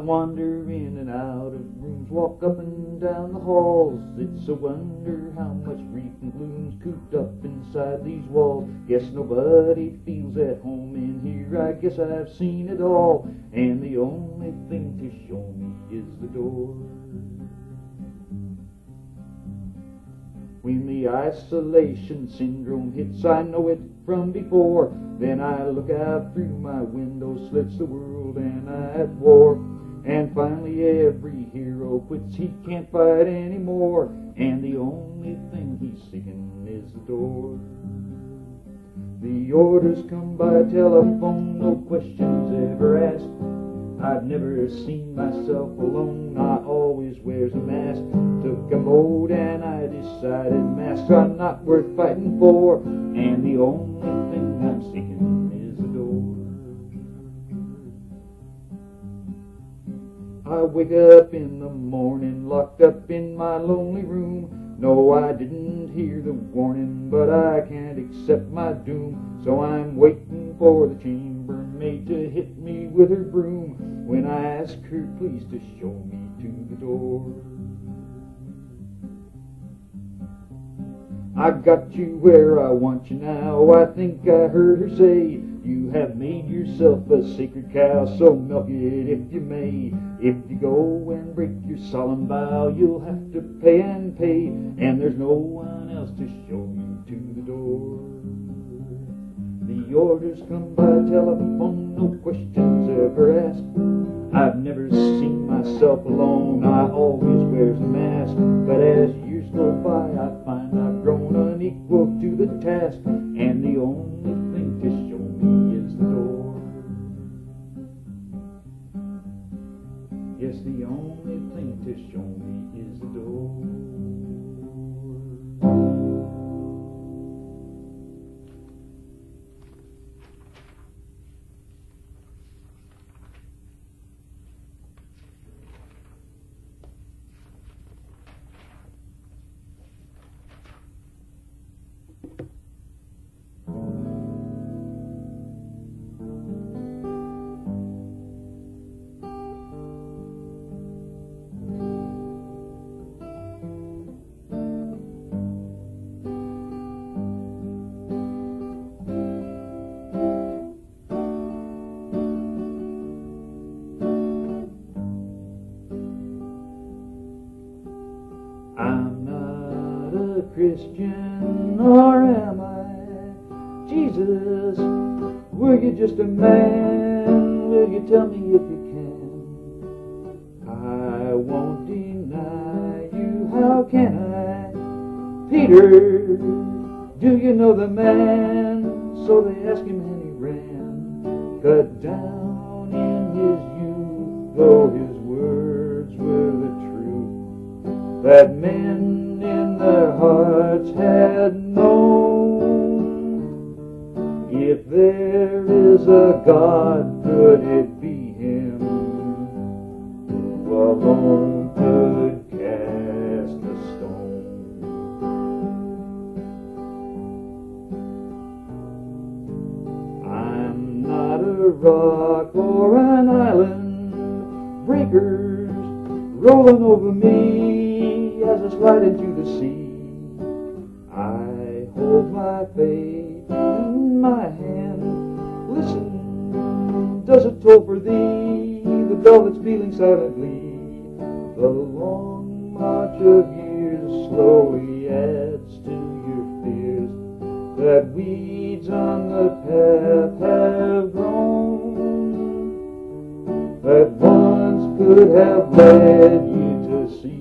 wander in and out of rooms, walk up and down the halls. It's a wonder how much grief and gloom's cooped up inside these walls. Guess nobody feels at home in here, I guess I've seen it all, and the only thing to show me is the door. When the isolation syndrome hits, I know it from before. Then I look out through my window slits, the world and I at war. And finally every hero quits, he can't fight anymore, and the only thing he's seeking is the door. The orders come by telephone, no questions ever asked. I've never seen myself alone, I always wears a mask. Took a vote and I decided masks are not worth fighting for, and the only thing I'm seeking is the door. I wake up in the morning, locked up in my lonely room. No, I didn't hear the warning, but I can't accept my doom. So I'm waiting for the chambermaid to hit me with her broom, when I ask her please to show me to the door. I got you where I want you now, I think I heard her say. You have made yourself a sacred cow, so milk it if you may. If you go and break your solemn vow, you'll have to pay and pay, and there's no one else to show you to the door. The orders come by telephone, no questions ever asked. I've never seen myself alone, I always wears a mask. But as years go by, I find I've grown unequal to the task, and the only thing to show me is the door. Yes, the only thing to show me is the door. Christian, or am I? Jesus, were you just a man? Will you tell me if you can? I won't deny you, how can I? Peter, do you know the man? So they asked him and he ran, cut down in his youth, though his words were the truth that men in their hearts had known. If there is a God, could it be him who alone could cast a stone? I'm not a rock or an island, breakers rolling over me as I slide into the sea. I hold my faith in my hand. Listen, does it toll for thee, the bell that's pealing silently? The long march of years slowly adds to your fears, that weeds on the path have grown, that once could have led you to see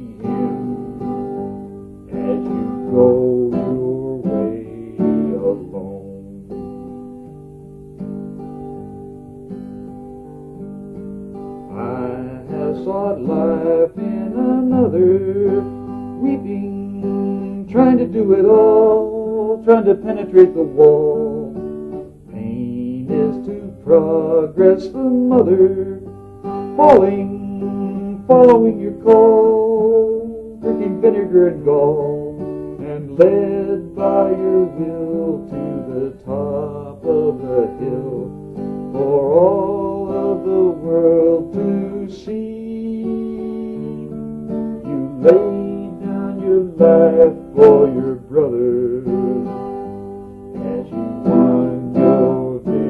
go your way alone. I have sought life in another, weeping, trying to do it all, trying to penetrate the wall. Pain is to progress the mother, falling, following your call, drinking vinegar and gall, and led by your will to the top of the hill, for all of the world to see. lay down your life for your brothers as you won your victory.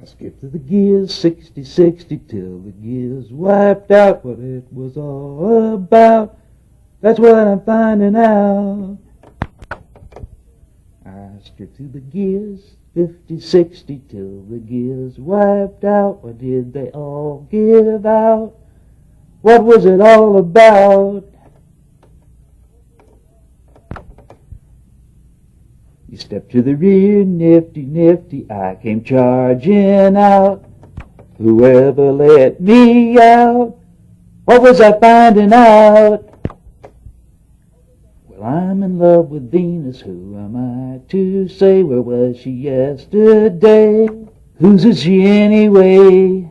I skipped to the gears, 60-60 till the gears wiped out what it was all about. That's what I'm finding out. I skipped to the gears, 50-60 till the gears wiped out. What did they all give out? What was it all about? You stepped to the rear, nifty, nifty, I came charging out. Whoever let me out? What was I finding out? Well, I'm in love with Venus, who am I to say? Where was she yesterday? Whose is she anyway?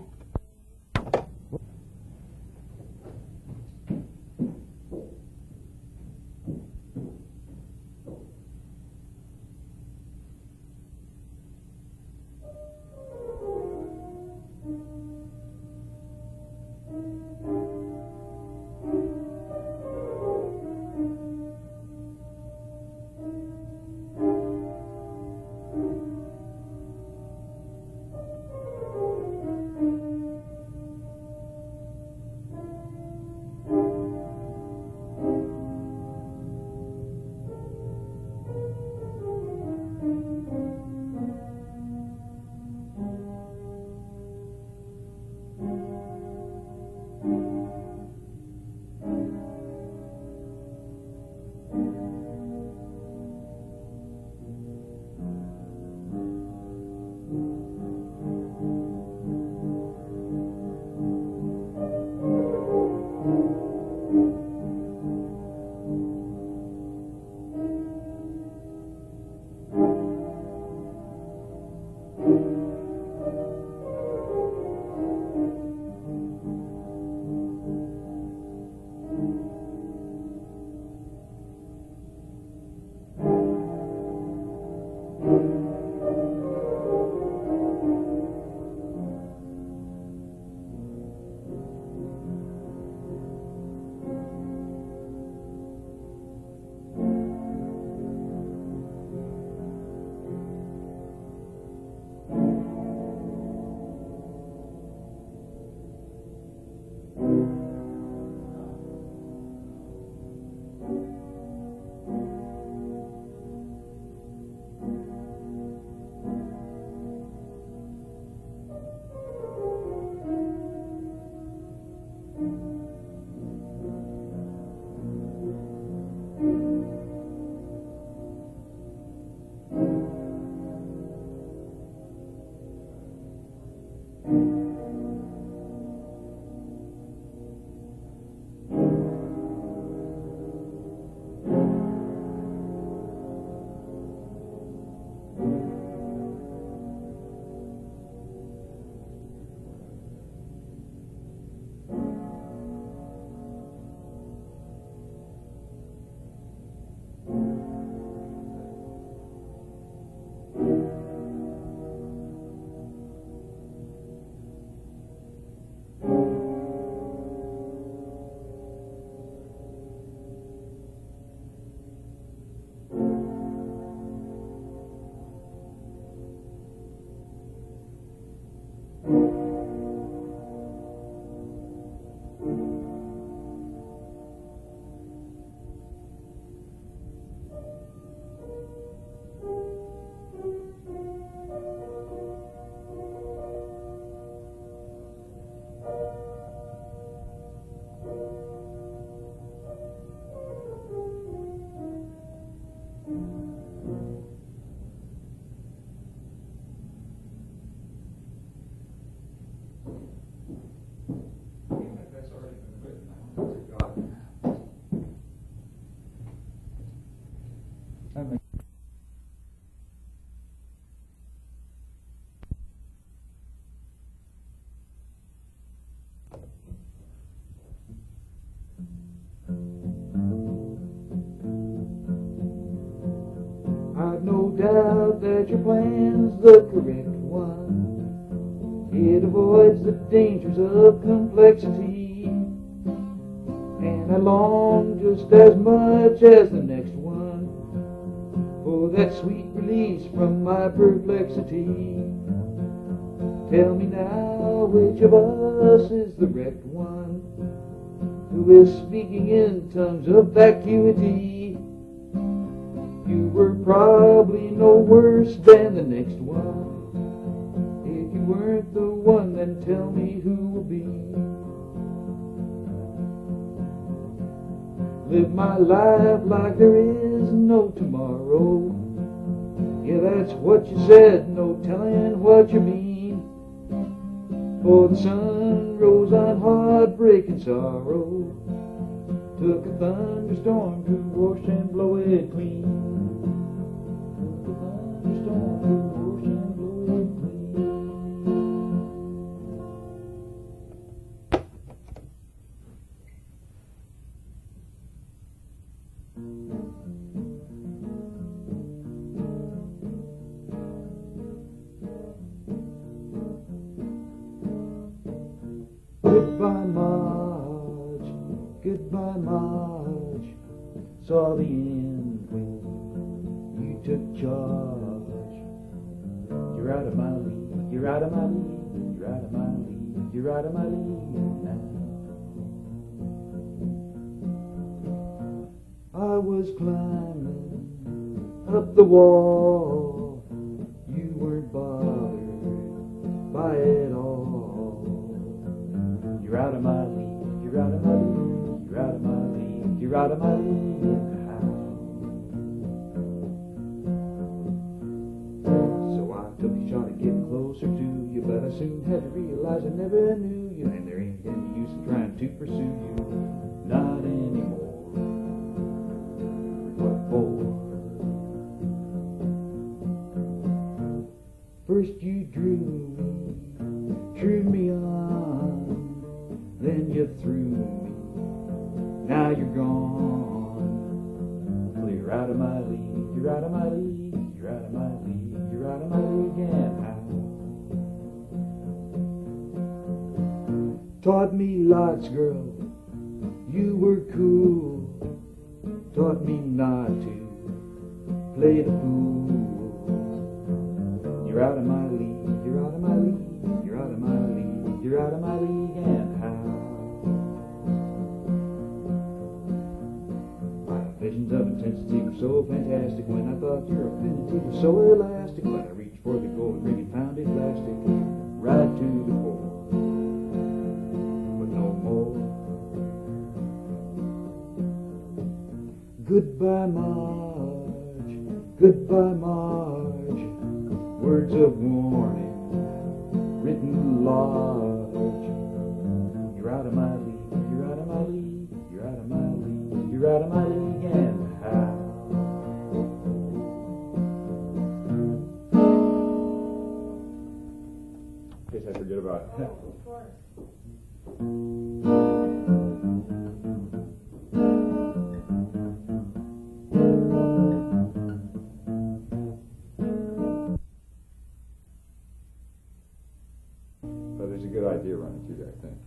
I've no doubt that your plan's the correct one. It avoids the dangers of complexity, and I long just as much as the next one for that sweet release from my perplexity. Tell me now, which of us is the wrecked one, who is speaking in tongues of vacuity? You were probably no worse than the next one. If you weren't the one, then tell me who will be. Live my life like there is no tomorrow. Yeah, that's what you said, no telling what you mean. For the sun rose on heartbreaking sorrow, took a thunderstorm to wash and blow it clean. Goodbye, Marge, goodbye, Marge. Saw the end when you took charge. You're out of my league, you're out of my league, you're out of my league, you're out of my league now. I was climbing up the wall, you weren't bothered by it all. You're out of my league, you're out of my league, you're out of my league, you're out of my league now. So I took a shot at getting closer to you, but I soon had to realize I never knew you, and there ain't any use in trying to pursue you, not anymore. What for? First you drew me on, then you threw me, now you're gone. Clear out of my league, you're out of my league, you're out of my league, you're out of my league and how. Taught me lots, girl, you were cool. Taught me not to play the fool. You're out of my league, you're out of my league, you're out of my league, you're out of my league and how. Visions of intensity were so fantastic when I thought your affinity was so elastic, but I reached for the golden ring and found it plastic, right to the core, but no more. Goodbye, Marge, goodbye, Marge, words of warning, written large. You're out of my league, you're out of my league, you're out of my league, you're out of my league. I forget about it. Of course. So there's a good idea running through there, I think.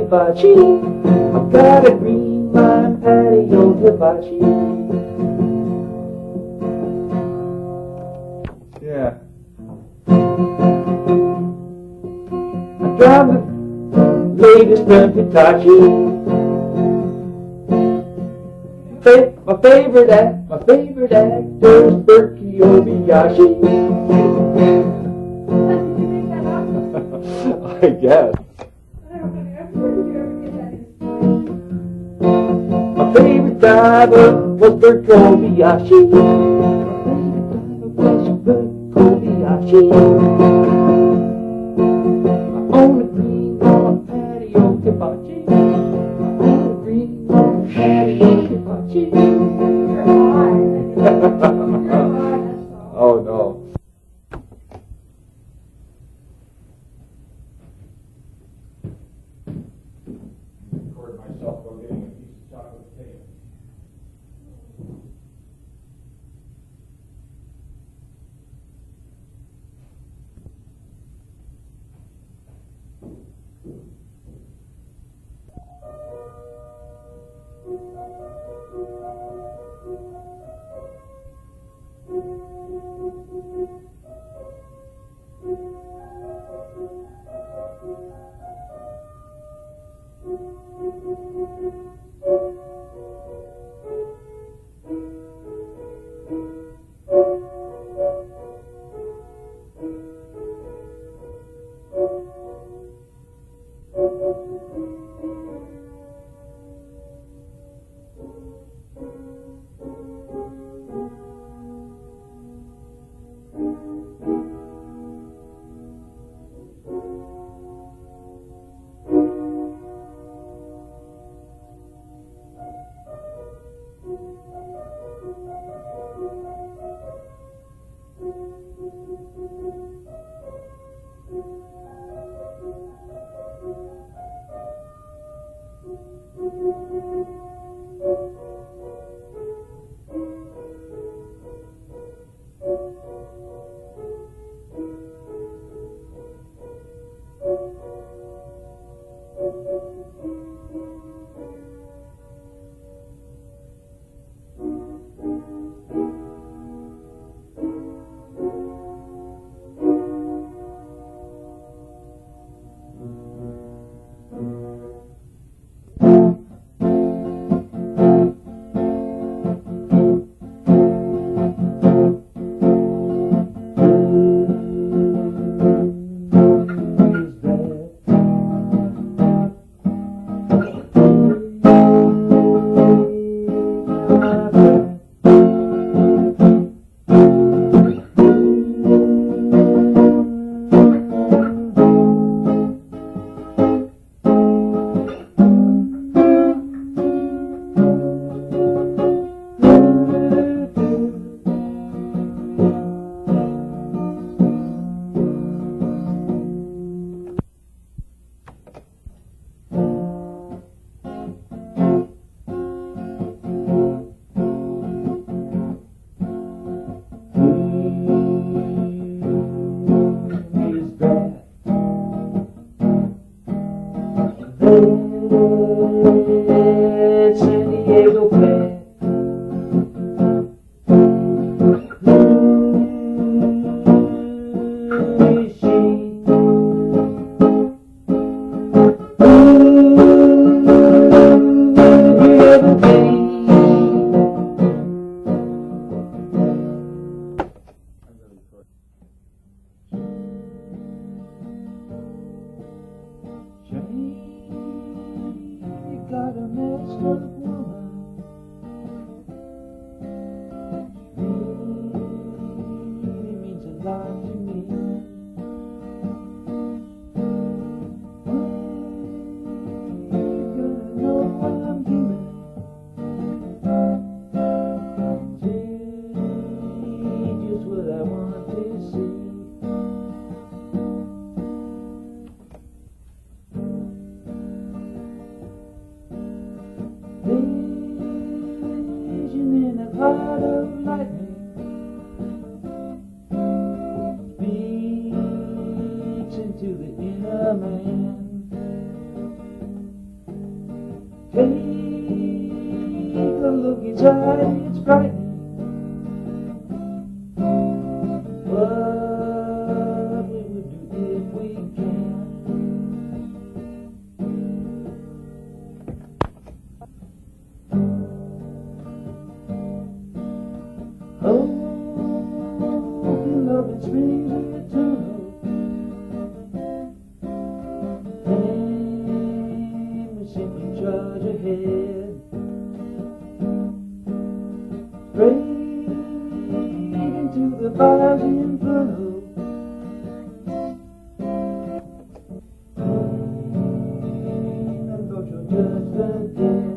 Hibatchi. I've got a green line patio hibachi. Yeah. I drive the latest from Hibatchi. My favorite actor's Berkey Obayashi. I guess. My favorite driver was Bert Kobayashi. My favorite driver was Bert Kobayashi. I own a green lawn patio hibachi. I own a green lawn patio hibachi. You're hot. You're hot, that's all. Oh no. Record myself while getting a piece of chocolate cake. love and springs eternal. And we simply charge ahead, straight into the fire's inferno. And Lord, you'll judge the dead.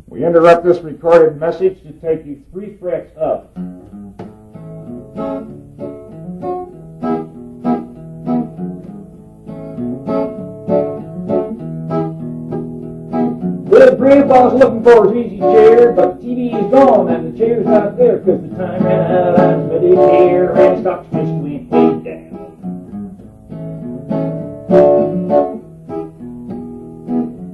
We interrupt this recorded message to take you 3 frets up. Well, Grandpa's looking for his easy chair, but the TV is gone and the chair's out there, 'cause the time ran out, I'm ready here, and Scotch fish went way down.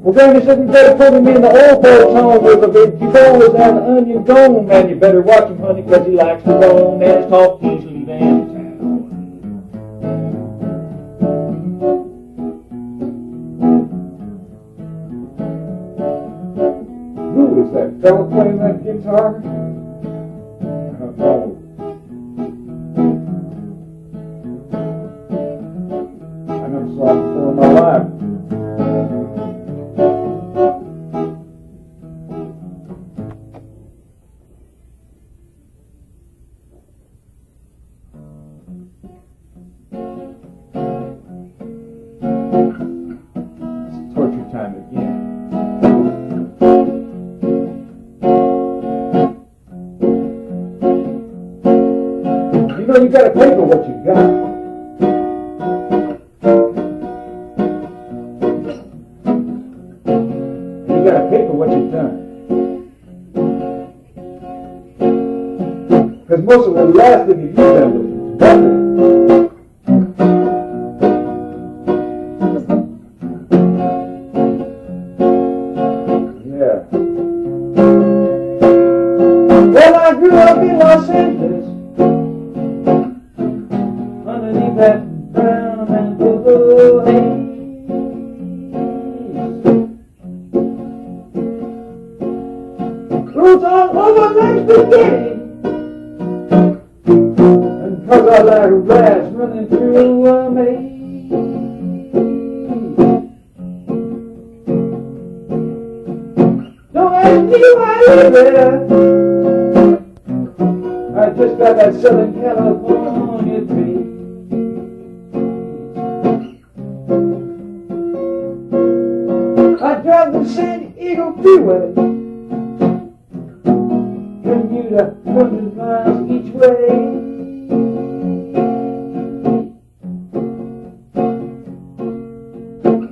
Well, Granny said we better put him in the old folks' home with a big boys and an onion dome, and you better watch him, honey, 'cause he likes to roam, and his talk he's leaving town. Who is that fella playing that guitar? I don't know. I never saw him before in my life. You gotta pay for what you got. You gotta pay for what you've done. Because most of the last thing you did that was nothing. Yeah. Well, I grew up in Los Angeles, that brown and purple haze. Roots all over like spaghetti, and 'cause I like rats running through a maze. Don't ask me why I live there, I just got that Southern California tree. I drive the San Diego freeway, commute 100 miles each way.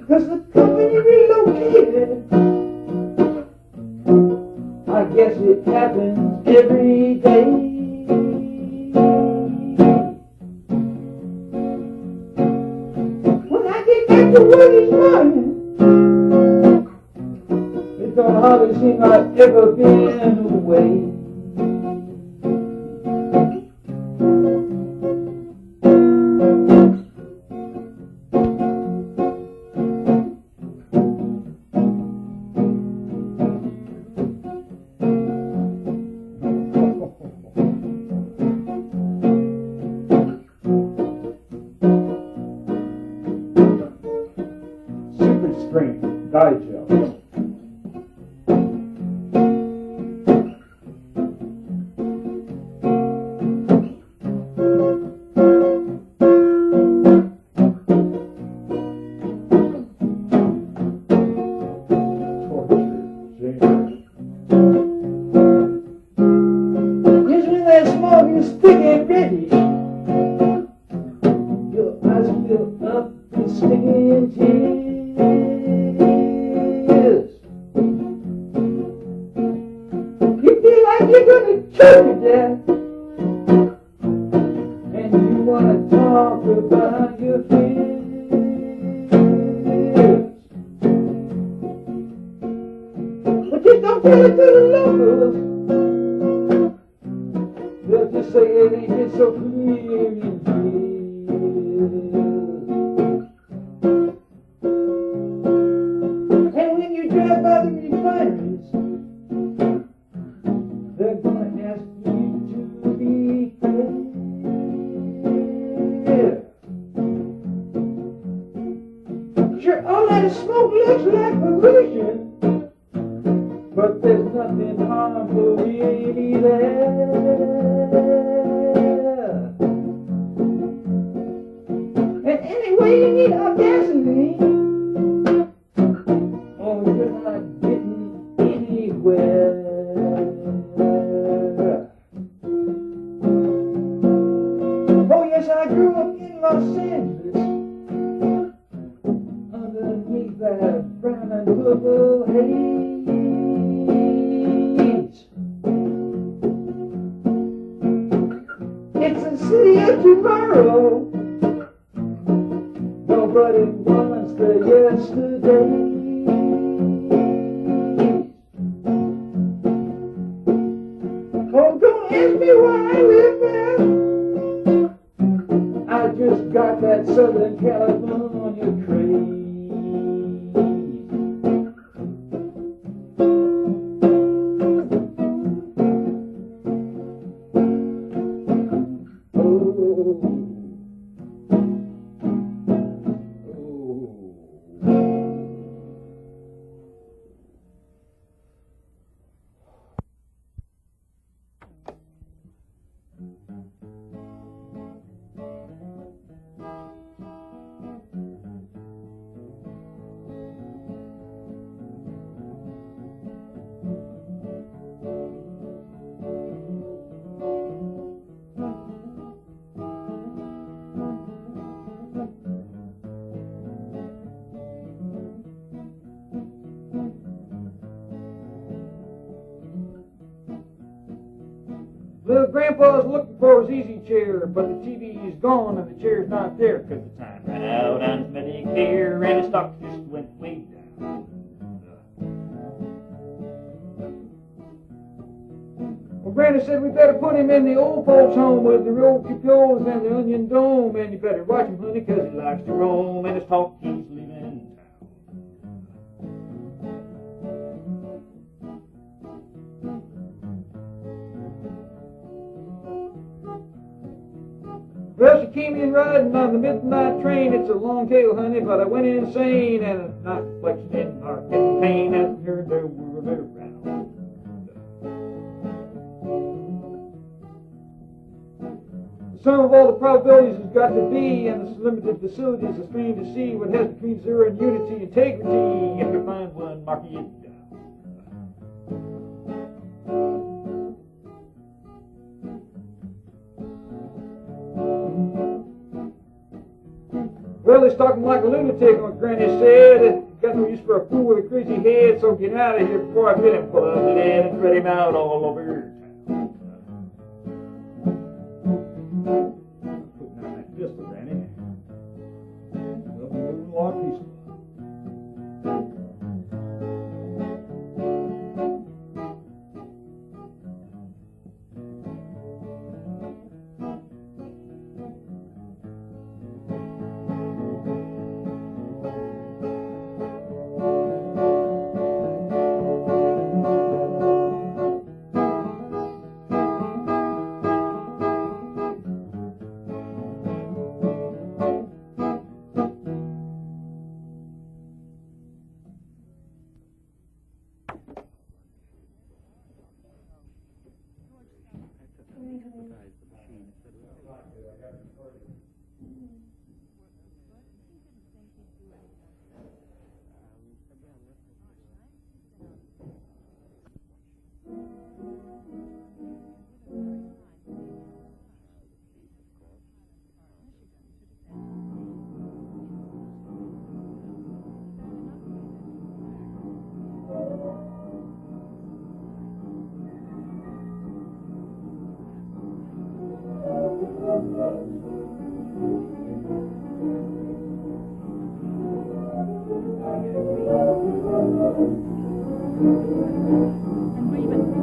'Cause the company relocated, I guess it happens every day. When I get back to work each morning, don't hardly seem I've ever been away. strength digel. Little Grandpa's looking for his easy chair, but the TV is gone and the chair's not there, 'cause the time ran out on his Medicare and his stock just went way down. Well, Granny said we better put him in the old folks' home with the old cupioles and the onion dome, and you better watch him, honey, 'cause he likes to roam and his talk keeps leaving town. Well, she came in riding on the midnight train. It's a long tale, honey, but I went insane, and a night reflection in my getting pain as I heard the world around. The sum of all the probabilities has got to be, and the limited facilities are strained to see what has between zero and unity, integrity. If you find one, mark it down. Well, he's talking like a lunatic, what Granny said. Got no use for a fool with a crazy head, so get out of here before I get him full of lead and spread him out all over town. Putting on that pistol, Granny. We'll be moving along peacefully. And breathe it very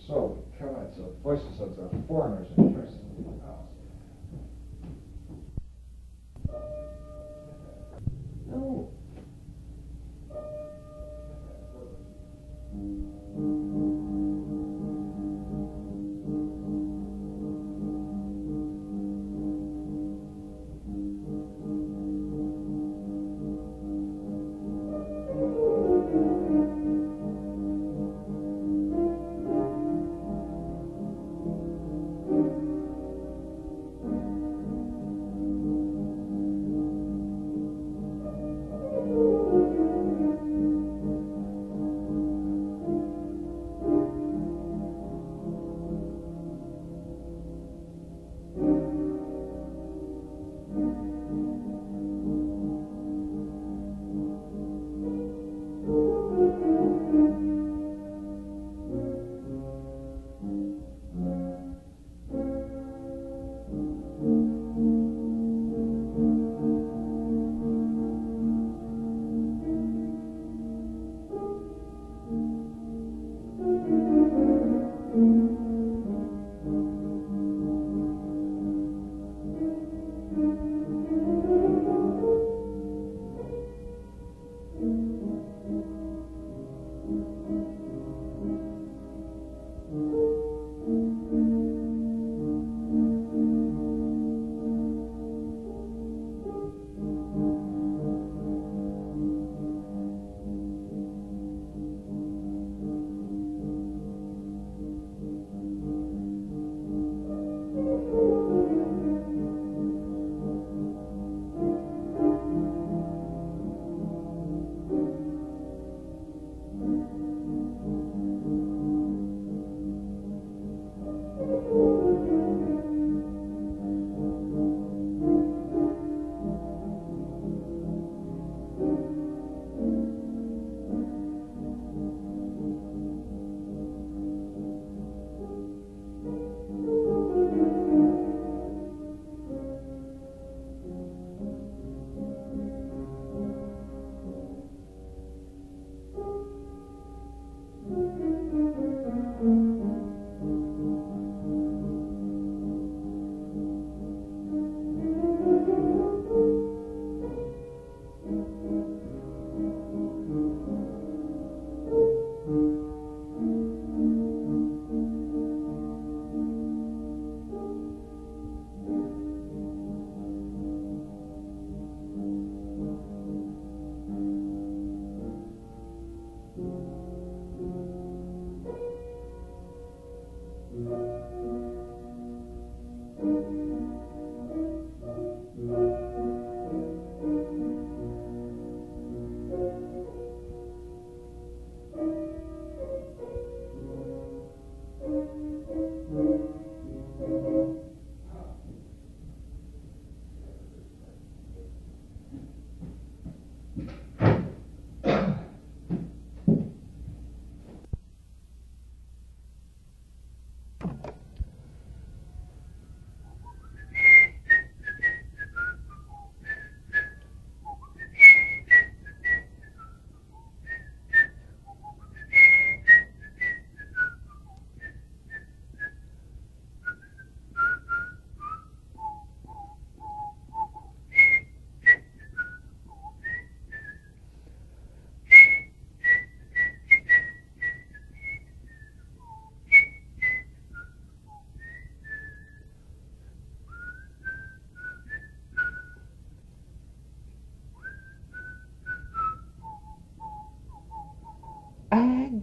So, so voices of the foreigners interested in the house. No.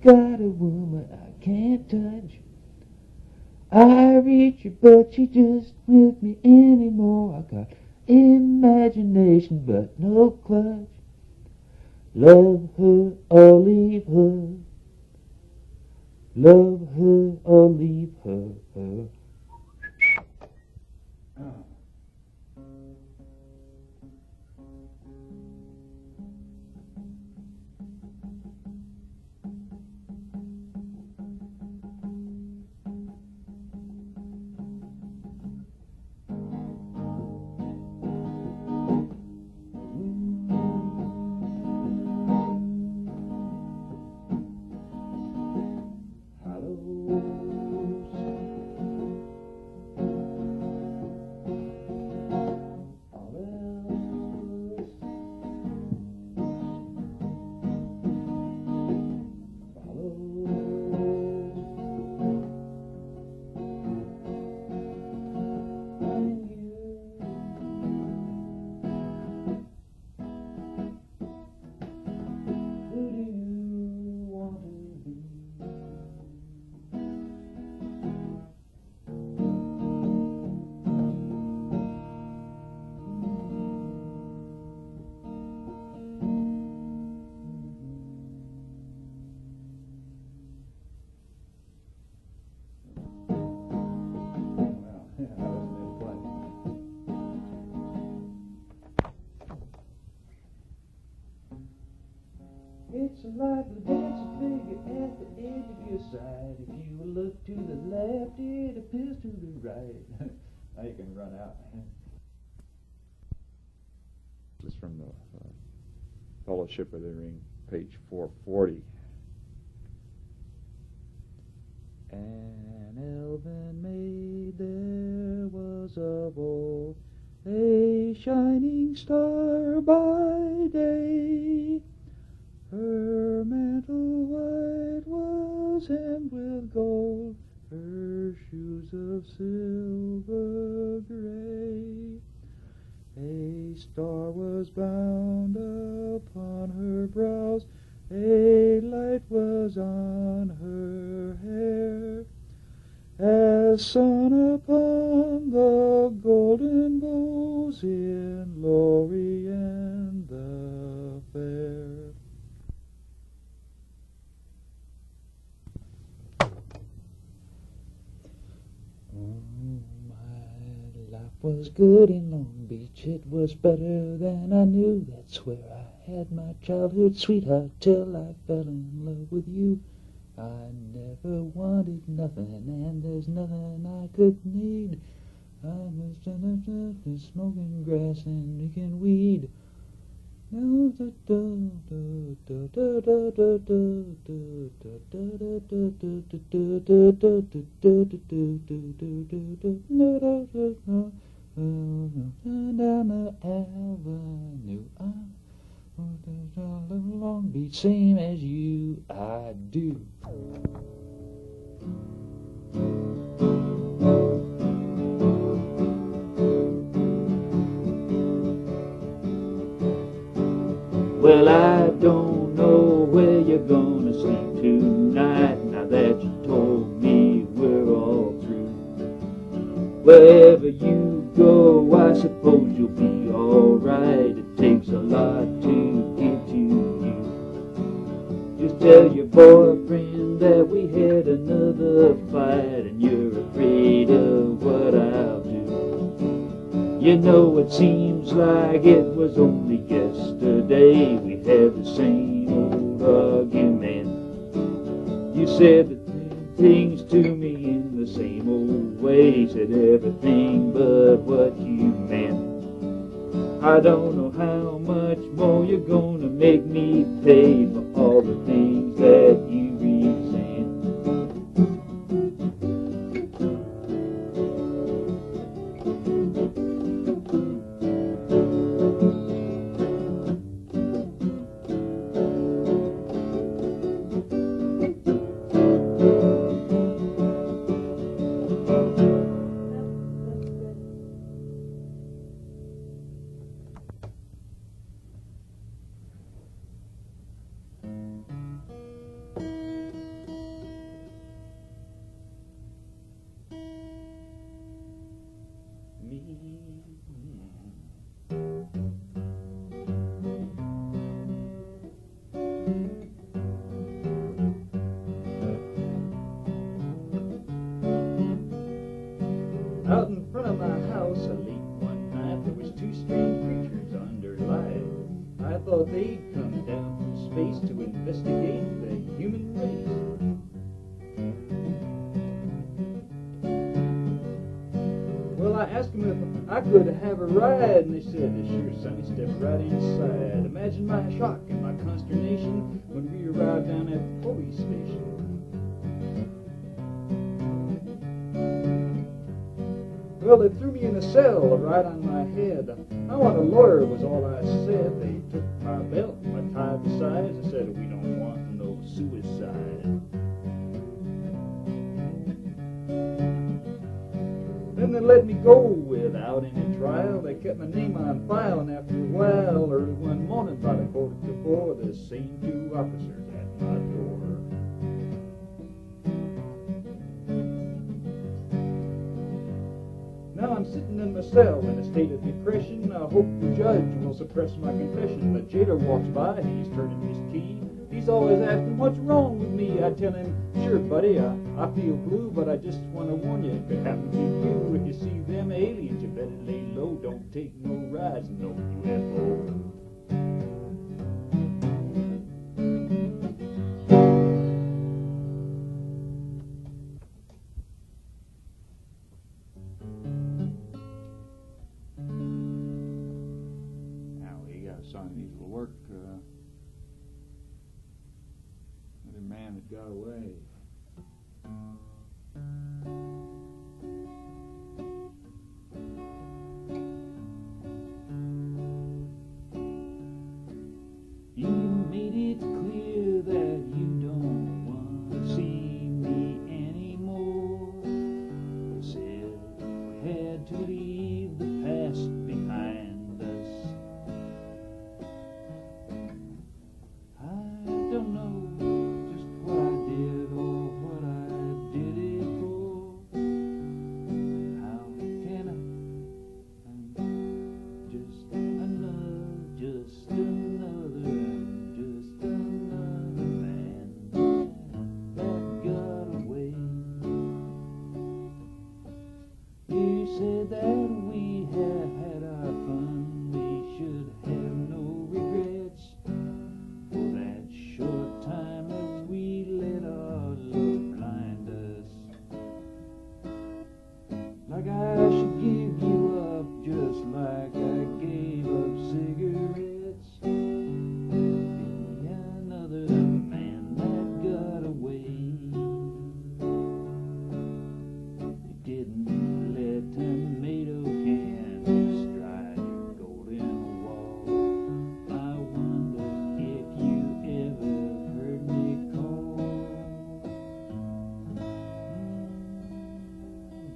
got a woman I can't touch. I reach her, but she just with me anymore. I got imagination, but no clutch. Love her or leave her. Love her or leave her. It's a lively dancing figure at the edge of your side. If you look to the left, it appears to the right. Now you can run out. This is from the Fellowship of the Ring, page 440. An elven maid there was of old, a shining star by day. Her mantle white was hemmed with gold, her shoes of silver gray. A star was bound upon her brows, a light was on her hair, as sun upon the golden bows in Lorient the fair. My life was good in Long Beach, it was better than I knew. That's where I had my childhood sweetheart till I fell in love with you. I never wanted nothing, and there's nothing I could need. I was just smoking grass and drinking weed. Down the avenue, Long Beach, same as you, I do. Well, I don't know where you're gonna sleep tonight, now that you told me we're all through. Wherever you go, I suppose you'll be alright. It takes a lot to get to you. Just tell your boyfriend that we had another fight, and you're afraid of what I'll do. You know, it seems like it was only yesterday we had the same old argument. You said the things to me in the same old way, said everything but what you meant. I don't know how much more you're gonna make me pay for all the things that you resent. me. Out in front of my house, late one night, there was two strange creatures under light. I thought they'd come down from space to investigate the human race. Well, I asked them if I could have a ride, and they said, sure, Sonny, step right inside. Imagine my shock and my consternation when we arrived down at the police station. Well, they threw me in a cell right on my head. I want a lawyer was all I said. They took my belt and my tie besides. I said, we don't want no suicide. Then they let me go without any trial. They kept my name on file, and after a while, early one morning, about 3:45, the same two officers at my door. Now I'm sitting in my cell in a state of depression. I hope the judge will suppress my confession. The jailer walks by, he's turning his key. He's always asking, what's wrong with me? I tell him, sure, buddy, I feel blue, but I just want to warn you, it could happen to you. If you see them aliens, you better lay low. Don't take no rides, no UFO. Son needs to work. Another man that got away. You made it clear that you don't want to see me anymore. Said we had to leave the past behind us. Don't know just what I did or what I did it for. How can I? I'm just another man that got away. You said that we have had our fun, we should have no regrets. For that short time that we let our love blind us. Like I should give you up just like I gave up cigarettes. Be another man that got away. You didn't let tomato cans stride your golden wall. I wonder if you ever heard me call.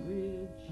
Bridge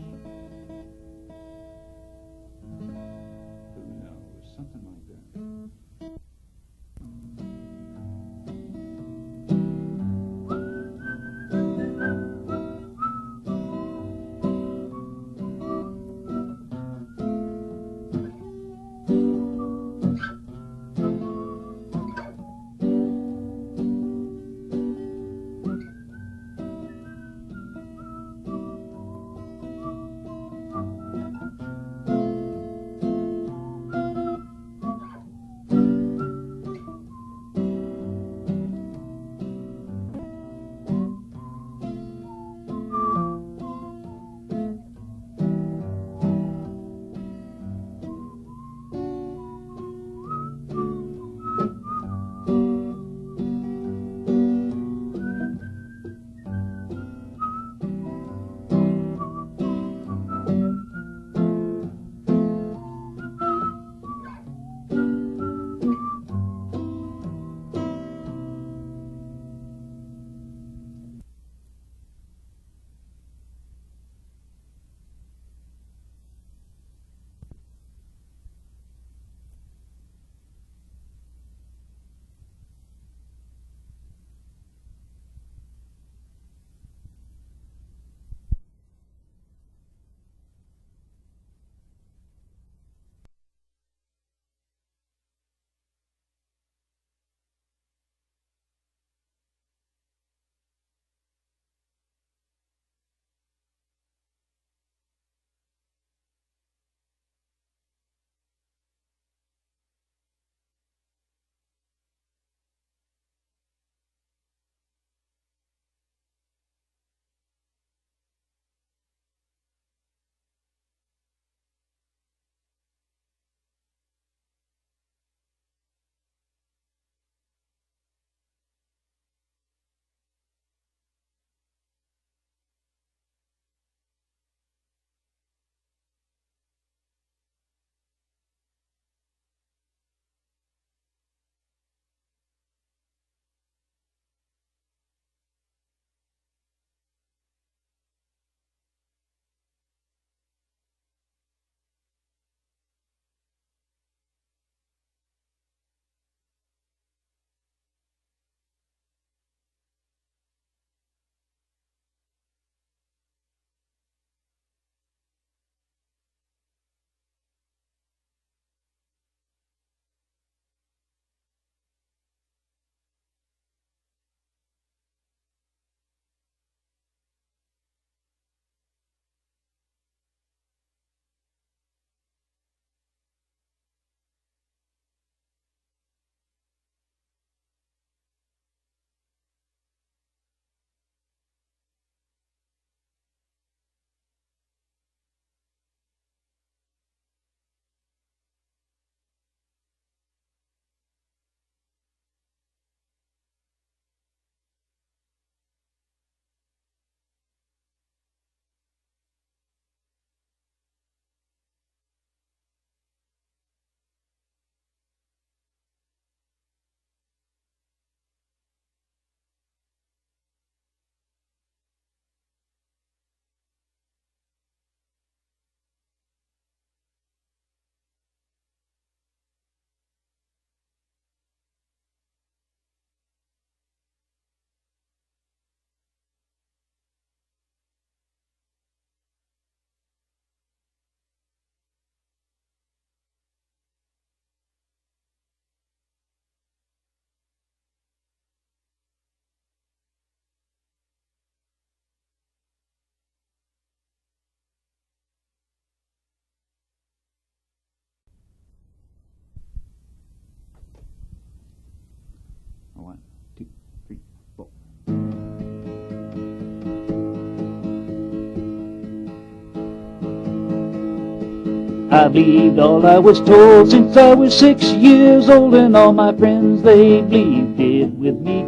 I believed all I was told since I was 6 years old, and all my friends, they believed it with me.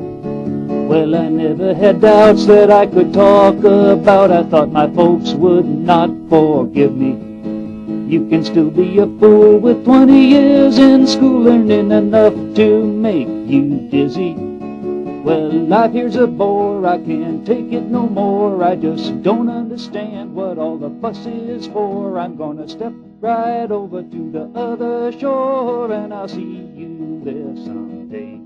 Well, I never had doubts that I could talk about. I thought my folks would not forgive me. You can still be a fool with 20 years in school, learning enough to make you dizzy. Well, life here's a bore, I can't take it no more. I just don't understand what all the fuss is for. I'm gonna step right over to the other shore, and I'll see you there someday.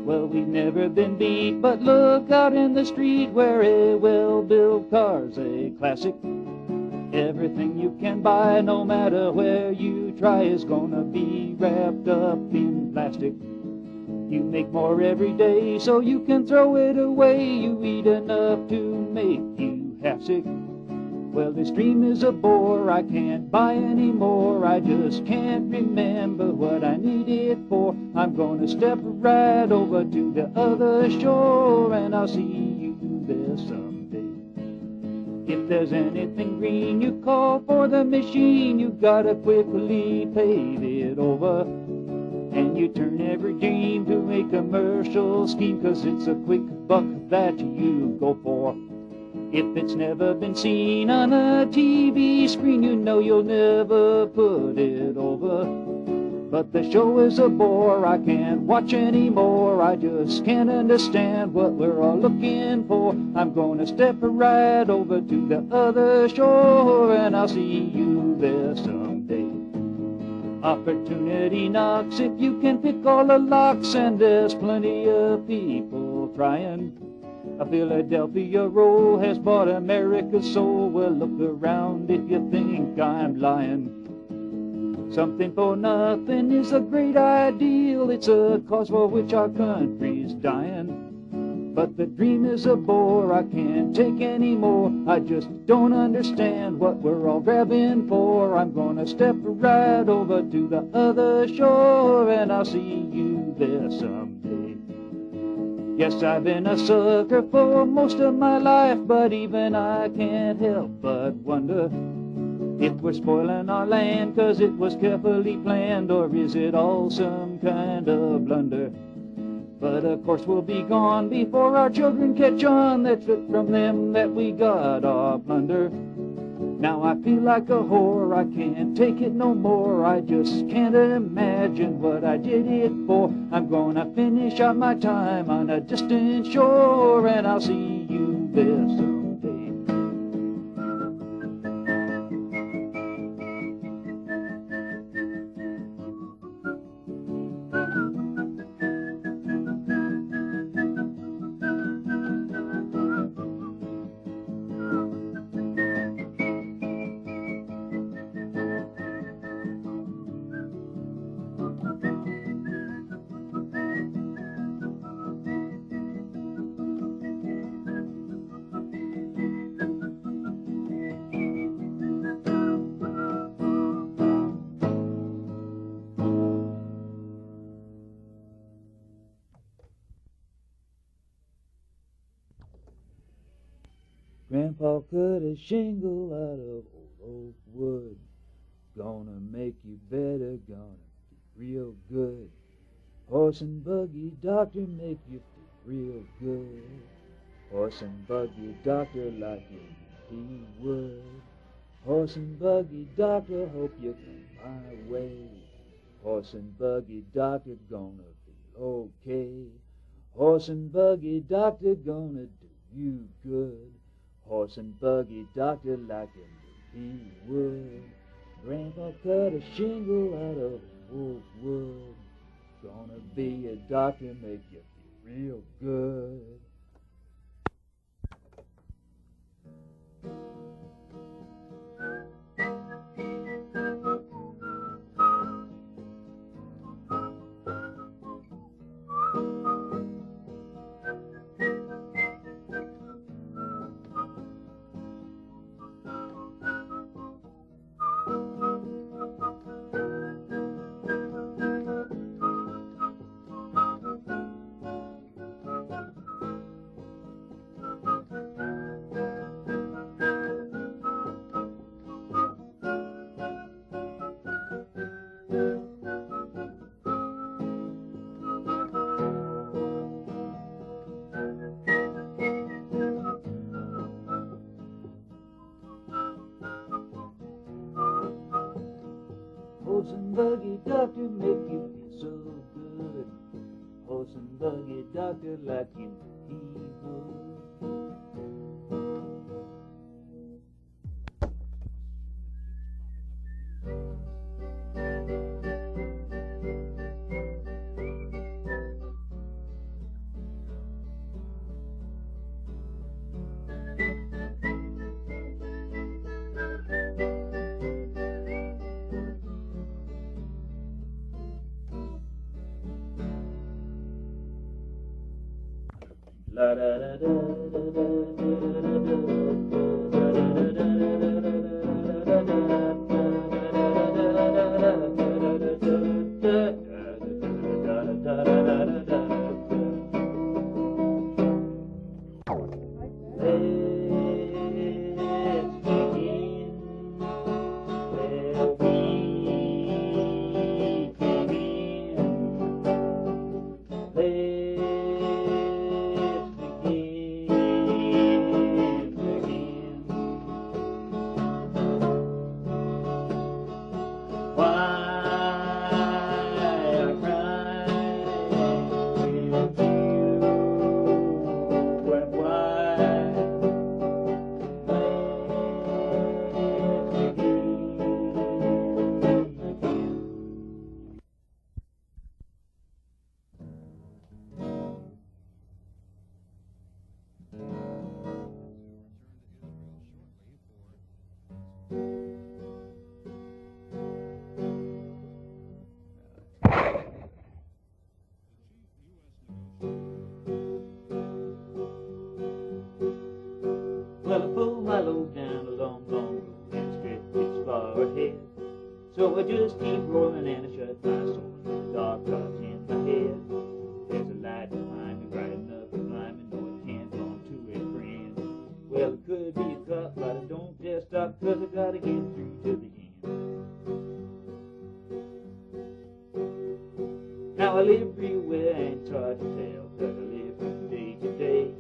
Well, we've never been beat, but look out in the street where a well-built car's a classic. Everything you can buy, no matter where you try, is gonna be wrapped up in plastic. You make more every day so you can throw it away. You eat enough to make you half sick. Well, this dream is a bore, I can't buy any more. I just can't remember what I need it for. I'm gonna step right over to the other shore, and I'll see you there someday. If there's anything green, you call for the machine. You gotta quickly pave it over, and you turn every dream to a commercial scheme, 'cause it's a quick buck that you go for. If it's never been seen on a TV screen, you know you'll never put it over. But the show is a bore, I can't watch anymore. I just can't understand what we're all looking for. I'm gonna step right over to the other shore, and I'll see you there someday. Opportunity knocks if you can pick all the locks, and there's plenty of people trying. A Philadelphia roll has bought America's soul. Well, look around if you think I'm lying. Something for nothing is a great ideal. It's a cause for which our country's dying. But the dream is a bore, I can't take any more. I just don't understand what we're all grabbing for. I'm gonna step right over to the other shore, and I'll see you there someday. Yes, I've been a sucker for most of my life, but even I can't help but wonder if we're spoiling our land 'cause it was carefully planned, or is it all some kind of blunder? But of course we'll be gone before our children catch on that took from them that we got our plunder. Now I feel like a whore, I can't take it no more. I just can't imagine what I did it for. I'm gonna finish out my time on a distant shore, and I'll see you there someday. Grandpa cut a shingle out of old oak wood. Gonna make you better, gonna be real good. Horse and buggy doctor make you feel real good. Horse and buggy doctor like he would. Horse and buggy doctor, hope you come my way. Horse and buggy doctor, gonna feel okay. Horse and buggy doctor, gonna do you good. Horse and buggy doctor like he would. Grandpa cut a shingle out of oak wood. Gonna be a doctor, make you feel real good. horse and buggy doctor make you feel so good. Horse and buggy doctor like you he would. La da da da da Well, I pulled my load down a long, long road and stretched its far ahead. So I just keep rolling and I shut my soul and the dark thoughts in my head. There's a light behind me, bright enough to climb and no, it can't belong to a friend. Well, it could be a cop, but I don't dare stop, cause I gotta get through to the end. Now I live real well and it's hard to tell, cause I live from day to day.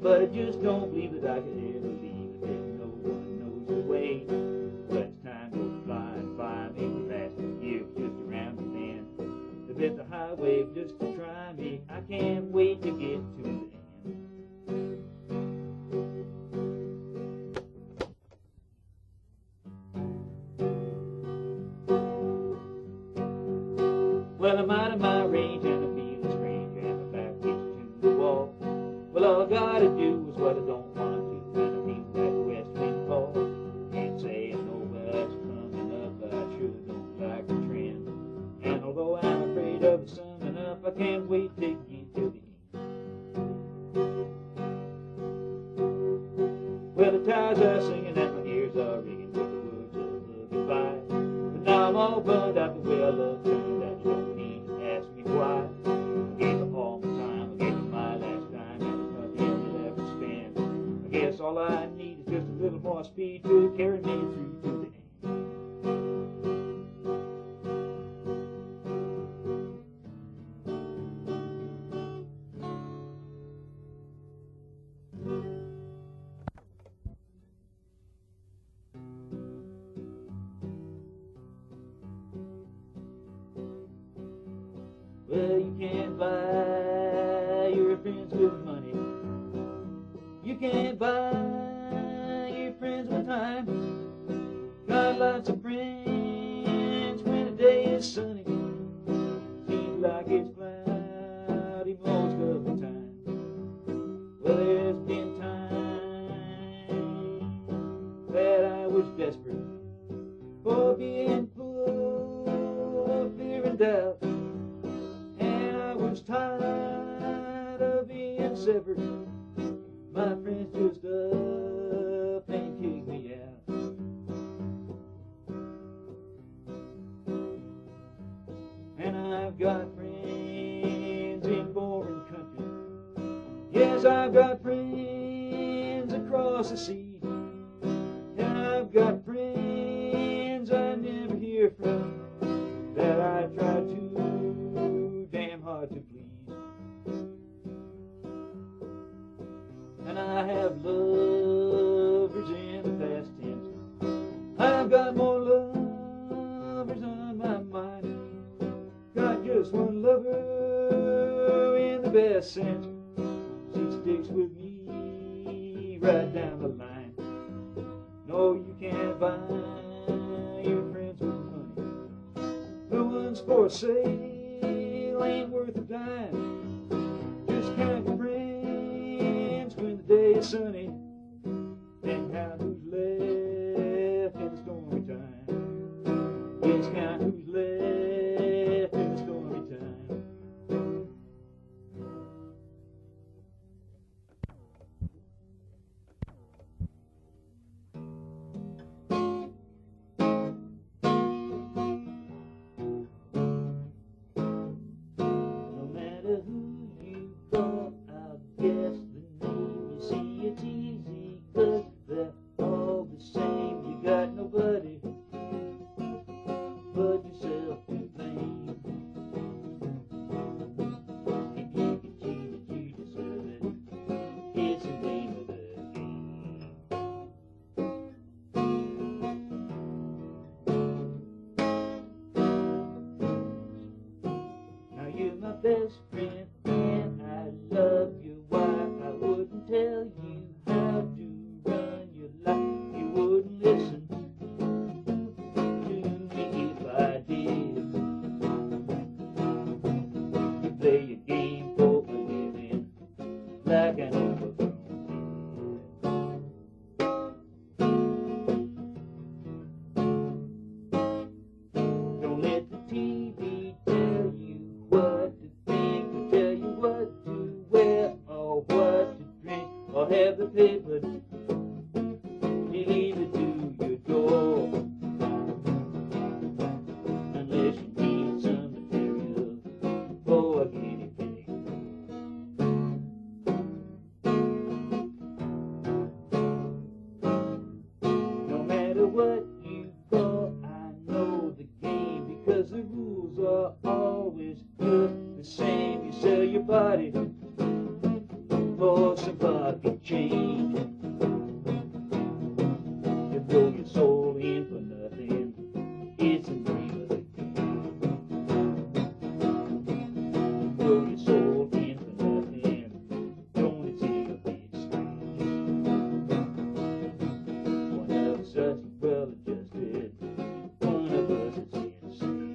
But I just don't believe that I could ever leave it if no one knows the way. But as time goes flying by me, the last year was just around the bend. They built the highway just to try me, I can't wait to get to the end. Well, I'm out of my range and I'm feeling strange and my back gets to the wall. Well, all I gotta do is what I don't want to, and I feel that west wind call. Can't say I know what's coming up, but I sure don't like the trend. And although I'm afraid of the summing up, I can't wait to get to the end. Well, the tires are singing and my ears are ringing with the words of a goodbye. But now I'm all bummed out the way I love turned out. You don't need to ask me why. I gave up all my time, I gave up my last dime, and there's nothing left to spend. I guess all I need is just a little more speed to carry me through to the end. Well, you can't buy your friends with money. You can't buy your friends with time. Got lots of friends when the day is sunny. Seems like it's cloudy most of the time. Well, there's been times that I was desperate for being full of fear and doubt. I was tired of being severed. My friends just up and kicked me out. And I've got friends in foreign countries. Yes, I've got friends across the sea. And I've got friends I never hear from that I try to hard to please. And I have lovers in the past tense. I've got more lovers on my just one lover in the best sense. She sticks with me right down the line. No, you can't buy your friends with money. The ones for sale ain't worth a dime. Just count your friends when the day is sunny, then count who's left in the stormy time. Yes, count who's left in the stormy time. No matter who you call, I'll guess the name. You see, it's easy, 'cause they're all the same. You got nobody but yourself to blame. If you get cheated, you deserve it. It's the name of the game. Now you're my best friend and I love your wife. I wouldn't tell you how to run your life. You wouldn't listen to me if I did. You play a game for a living like an overgrown kid. Don't let the TV tell you what to think, or tell you what to wear, or what to drink, or have the paper delivered to your door. Unless you need some material for a guinea pig. No matter what you call, I know the game, because the rules are always just the same. You sell your body for some pocket change. You throw your soul in for nothing. It's the name of the game. You throw your soul in for nothing. Don't it seem a bit strange? One of us is well adjusted. One of us is insane.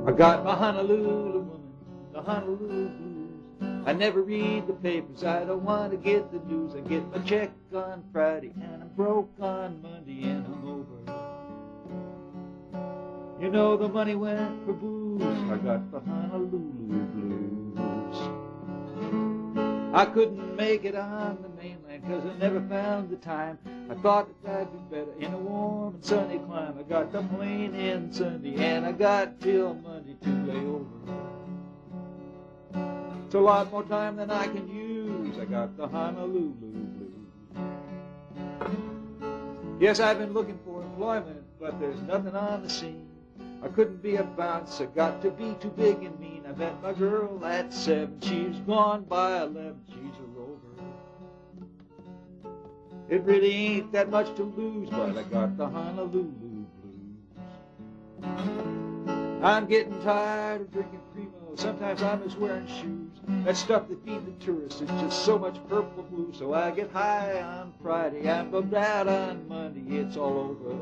I got my Honolulu woman, the Honolulu blues. I never read the papers, I don't want to get the news. I get my check on Friday and I'm broke on Monday and I'm over. You know the money went for booze. I got the Honolulu blues. I couldn't make it on the mainland 'cause I never found the time. I thought that I'd be better in a warm and sunny clime. I got the plane in Sunday and I got till Monday to lay over. It's a lot more time than I can use. I got the Honolulu blues. Yes, I've been looking for employment, but there's nothing on the scene. I couldn't be a bouncer, got to be too big and mean. I met my girl at 7, she's gone by 11, she's a rover. It really ain't that much to lose, but I got the Honolulu blues. I'm getting tired of drinking Primo, sometimes I'm just wearing shoes. That stuff they feed the tourists is just so much purple blue. So I get high on Friday, I'm bummed out on Monday, it's all over.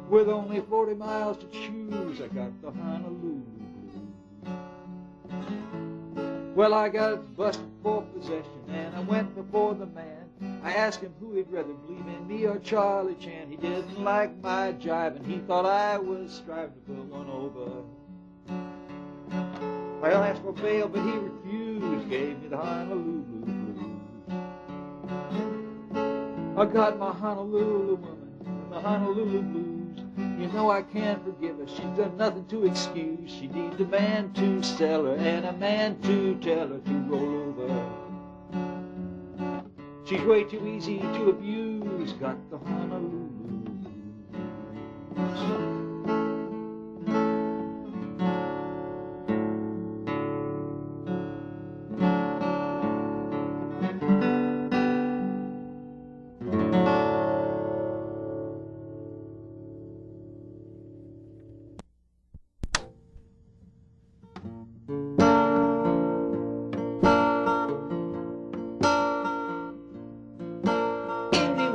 With only 40 miles to choose, I got the Honolulu blues. Well, I got busted for possession, and I went before the man. I asked him who he'd rather believe in, me or Charlie Chan. He didn't like my jive, and he thought I was striving to pull one over. I asked for bail, but he refused, gave me the Honolulu blues. I got my Honolulu woman and the Honolulu blues. You know I can't forgive her, she's done nothing to excuse. She needs a man to sell her and a man to tell her to roll over. She's way too easy to abuse, got the Honolulu.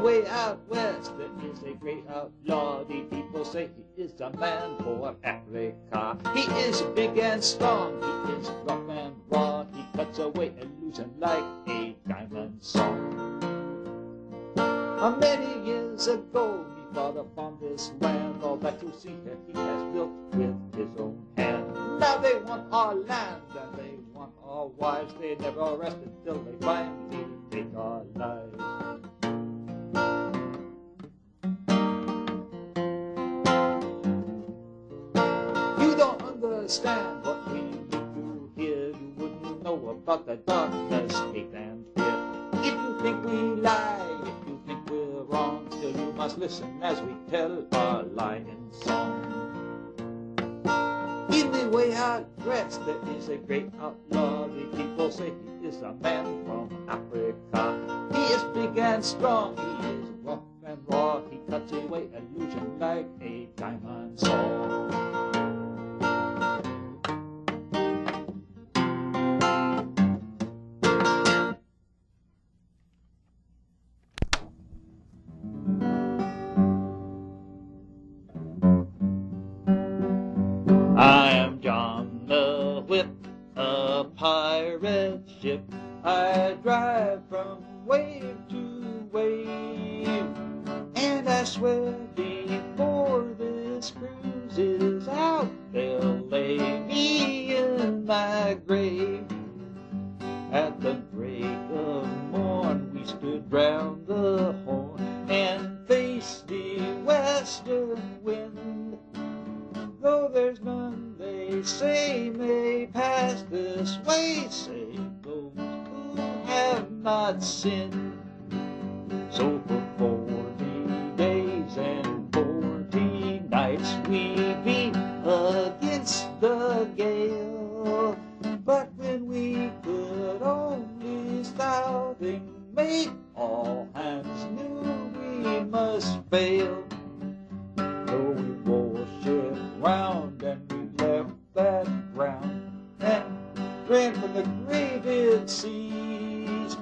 Way out west, there is a great outlaw. The people say he is a man for Africa. He is big and strong, he is rough and raw. He cuts away illusion like a diamond saw. Many years ago, me father found this land. All that you see here he has built with his own hand. Now they want our land and they want our wives. They never rest until they finally take our lives. Understand what we do here. You wouldn't know about the darkness, hate and fear. If you think we lie, if you think we're wrong, still you must listen as we tell our lying song. In the way out west, there is a great outlaw. The people say he is a man from Africa. He is big and strong, he is rough and raw. He cuts away illusion like a diamond saw. I am John the Whip, a pirate ship. I drive from wave to wave, and I swear before this cruise is out, they'll lay me in my grave. At the break of morn, we stood round the horn and faced the western wind. Though there's none, they say, may pass this way, save those who have not sinned. So for 40 days and 40 nights we beat against the gale. But when we could only spouting mate, all hands knew we must fail. So we wore ship round and we left that ground and ran from the graded seas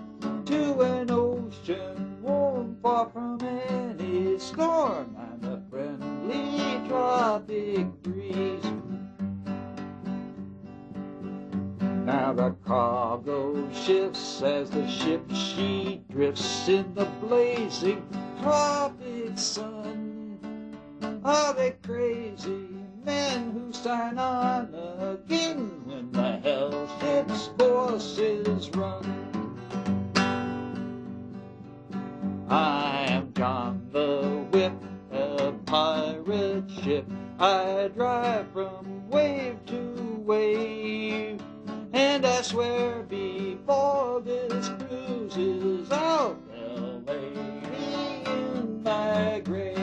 to an ocean warm, far from any storm and a friendly tropic breeze. Now the cargo shifts as the ship she drifts in the blazing tropic sun. Are they crazy men who sign on again when the hell ship's course is run? I am John the Whip, a pirate ship. I drive from wave to wave, and I swear before this cruise is out, they'll lay me in my grave.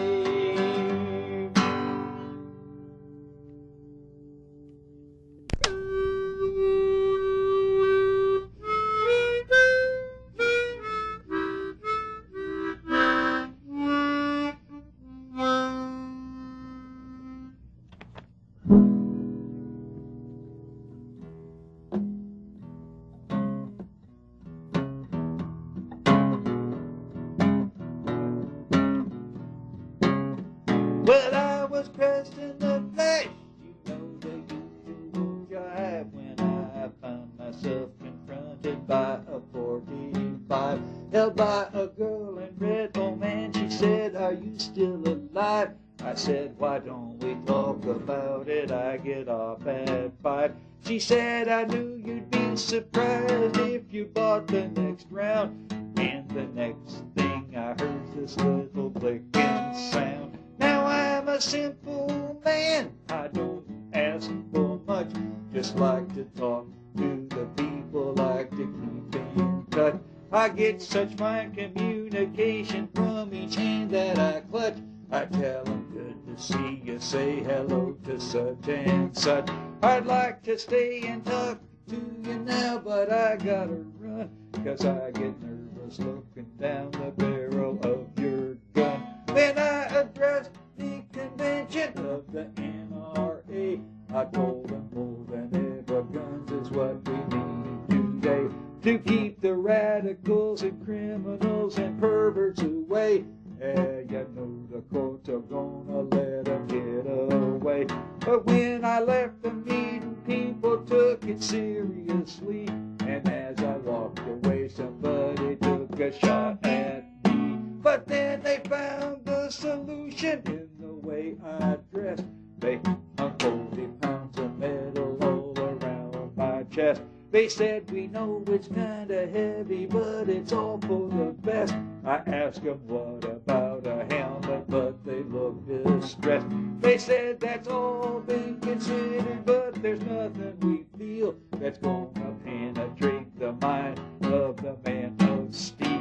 Well, I was dressed in the flesh, you know the usual jive, when I found myself confronted by a 45, held by a girl in red. Oh man, she said, are you still alive? I said, why don't we talk about it? I get off at 5. She said, I knew you'd be surprised if you bought the next round. And the next thing I heard this little clicking sound. Now I'm a simple man, I don't ask for much, just like to talk to the people, like to keep in touch. I get such fine communication from each hand that I clutch. I tell them good to see you, say hello to such and such. I'd like to stay and talk to you now, but I gotta run, 'cause I get nervous looking down the barrel of your gun. Then I addressed the convention of the NRA. I told them more than ever, guns is what we need today to keep the radicals and criminals and perverts away. You know the courts are gonna let them get away. But when I left the meeting, people took it seriously. And as I walked away, somebody took a shot at me. But then they found the solution in the way I dressed. They hung 40 pounds of metal all around my chest. They said, we know it's kinda heavy, but it's all for the best. I asked them what about a helmet, but they looked distressed. They said that's all been considered, but there's nothing we feel that's gonna penetrate the mind of the man of steel.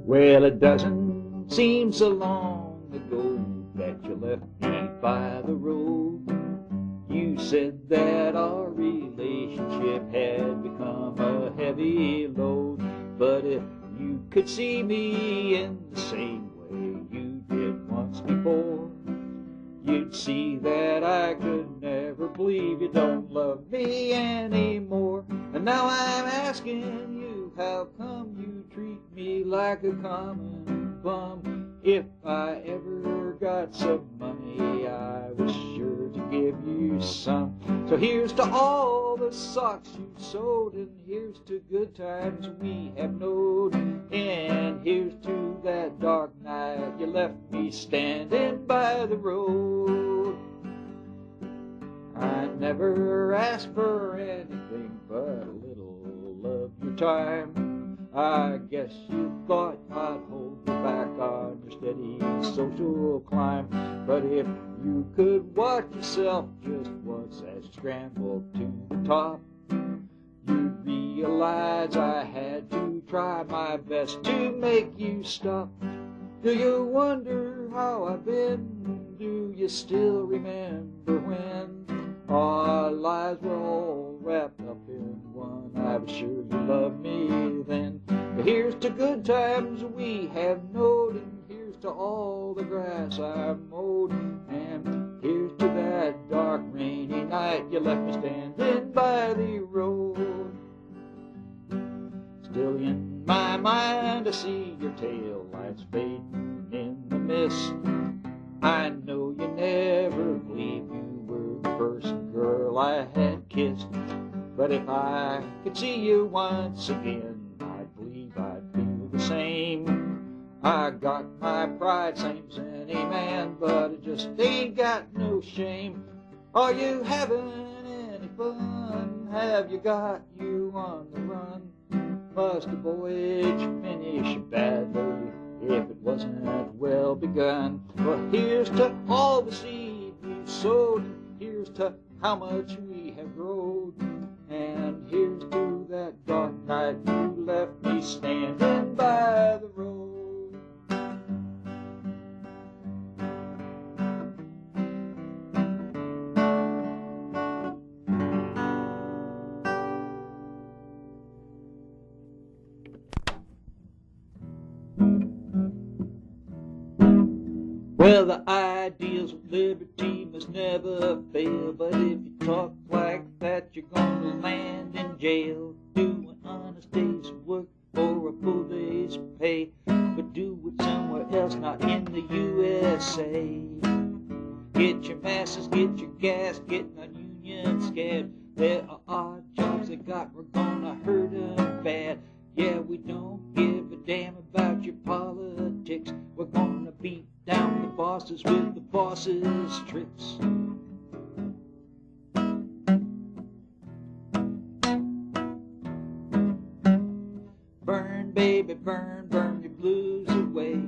Well, it doesn't seem so long ago that you left me by the road. You said that our relationship had become a heavy load. But if you could see me in the same way you did once before, you'd see that I could never believe you don't love me anymore. And now I'm asking you, how come you treat me like a common bum? If I ever got some money, I was sure to give you some. So here's to all the socks you sold, and here's to good times we have known, and here's to that dark night you left me standing by the road. I never asked for anything but a little of your time. I guess you thought I'd hold you back on your steady social climb. But if you could watch yourself just once as you scrambled to the top, you'd realize I had to try my best to make you stop. Do you wonder how I've been? Do you still remember when our lives were all wrapped up in one? I'm sure you loved me then. But here's to good times we have known, and here's to all the grass I mowed, and here's to that dark rainy night you left me standing by the road. Still in my mind I see your tail lights fading in the mist. I know you never believed you were the first girl I had kissed. But if I could see you once again, I believe I'd feel the same. I got my pride, same as any man, but it just ain't got no shame. Are you having any fun? Have you got you on the run? Must a voyage finish badly if it wasn't well begun? Well, here's to all the seed we've sowed, and here's to how much we have grown, and here's to that dark night you left me standing by the road. Well, the ideals of liberty must never fail, but if you talk like that, you're gonna land in jail. Do an honest day's work for a full day's pay, but do it somewhere else, not in the USA. Get your masses, get your gas, get non-union scared. There are odd jobs they got, we're gonna hurt them bad. Yeah, we don't give a damn about your politics. We're gonna beat down the bosses with the boss's tricks. burn, baby, burn, burn your blues away.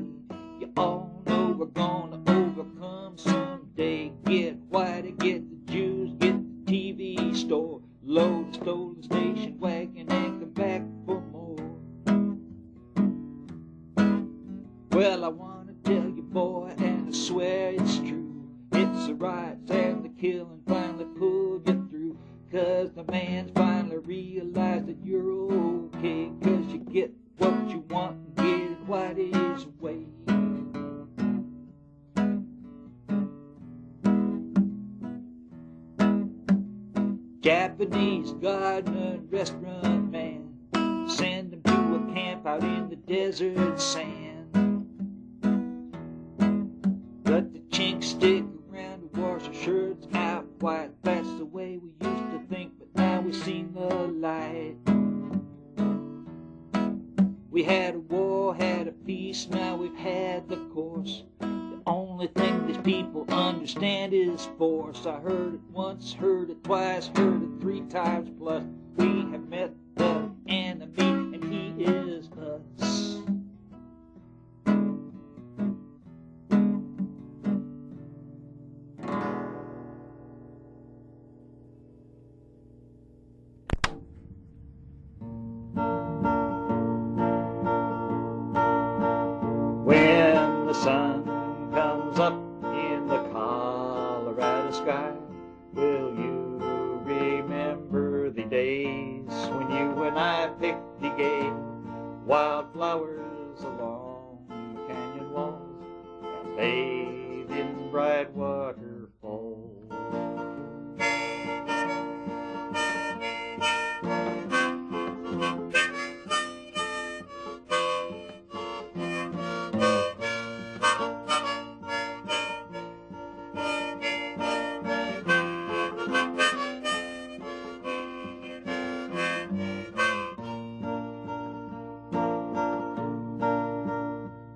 You all know we're gonna overcome someday. Get white, get the Jews, get the TV store, load the stolen station wagon and come back for more. Well, I wanna tell you, boy, and I swear it's true, it's the rights and the killing finally pulled you through. 'Cause the man's finally realized that you're okay, 'cause you get what you want and get it Whitey's way. Japanese gardener and restaurant man, send him to a camp out in the desert sand. Let the chinks stick around to wash our shirts out white. That's the way we used to think, but now we've seen the light. We had a war, had a peace, now we've had the course. The only thing these people understand is force. I heard it once, heard it twice, heard it 3 times plus. We have met the enemy and he is us. When the sun comes up in the Colorado sky, will you remember the days when you and I picked the gay wildflowers along the canyon walls and bathed in bright waterfalls?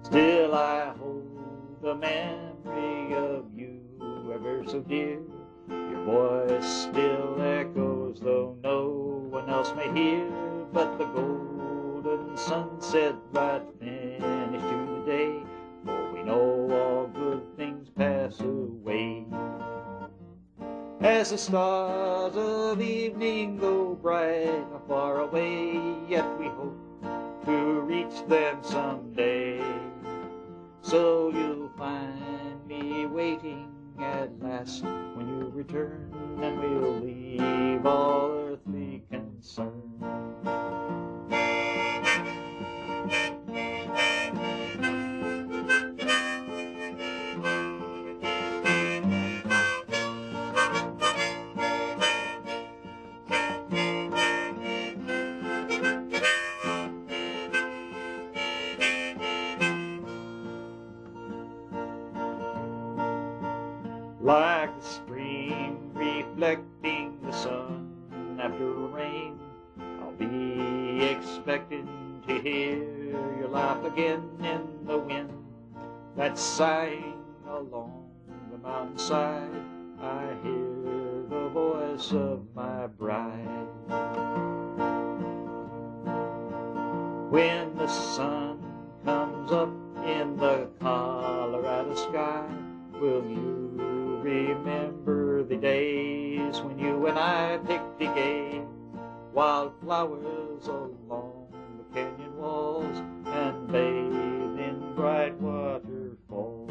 Still I hold the memory of you ever so dear. Your voice still echoes, though no one else may hear. But the golden sunset right finish to the day, for we know all good things pass away. As the stars of evening go bright and far away, yet we hope to reach them someday. So you'll find me waiting at last when you return, and we'll leave all earthly concern. Like the stream reflecting the sun after rain, I'll be expecting to hear your laugh again in the wind that's sighing along the mountainside. I hear the voice of my bride. When the sun comes up in the Colorado sky, will you remember the days when you and I picked the gay wildflowers along the canyon walls and bathed in bright waterfalls?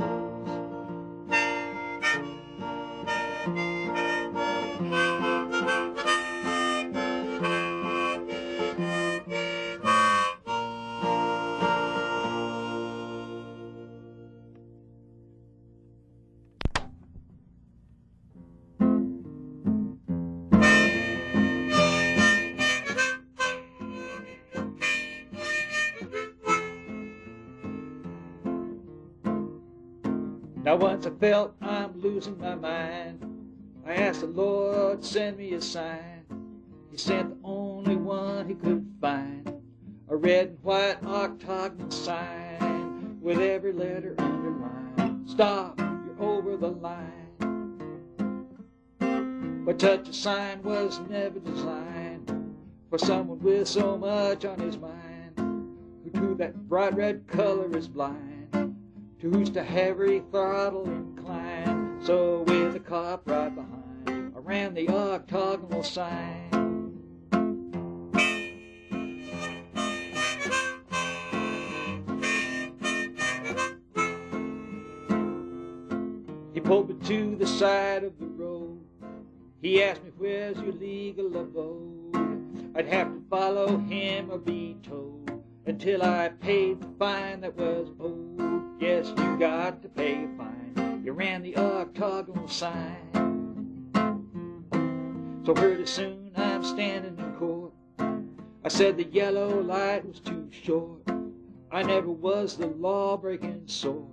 Now once I felt I'm losing my mind, I asked the Lord, send me a sign. He sent the only one he could find, a red and white octagonal sign with every letter underlined. Stop, you're over the line. But such a sign was never designed for someone with so much on his mind, who to that bright red color is blind, to who's to heavy throttle incline. So with the cop right behind, I ran the octagonal sign. He pulled me to the side of the road. He asked me, where's your legal abode? I'd have to follow him or be told until I paid the fine that was owed. Yes, you got to pay a fine. You ran the octagonal sign. So pretty soon I'm standing in court. I said the yellow light was too short. I never was the law-breaking sort.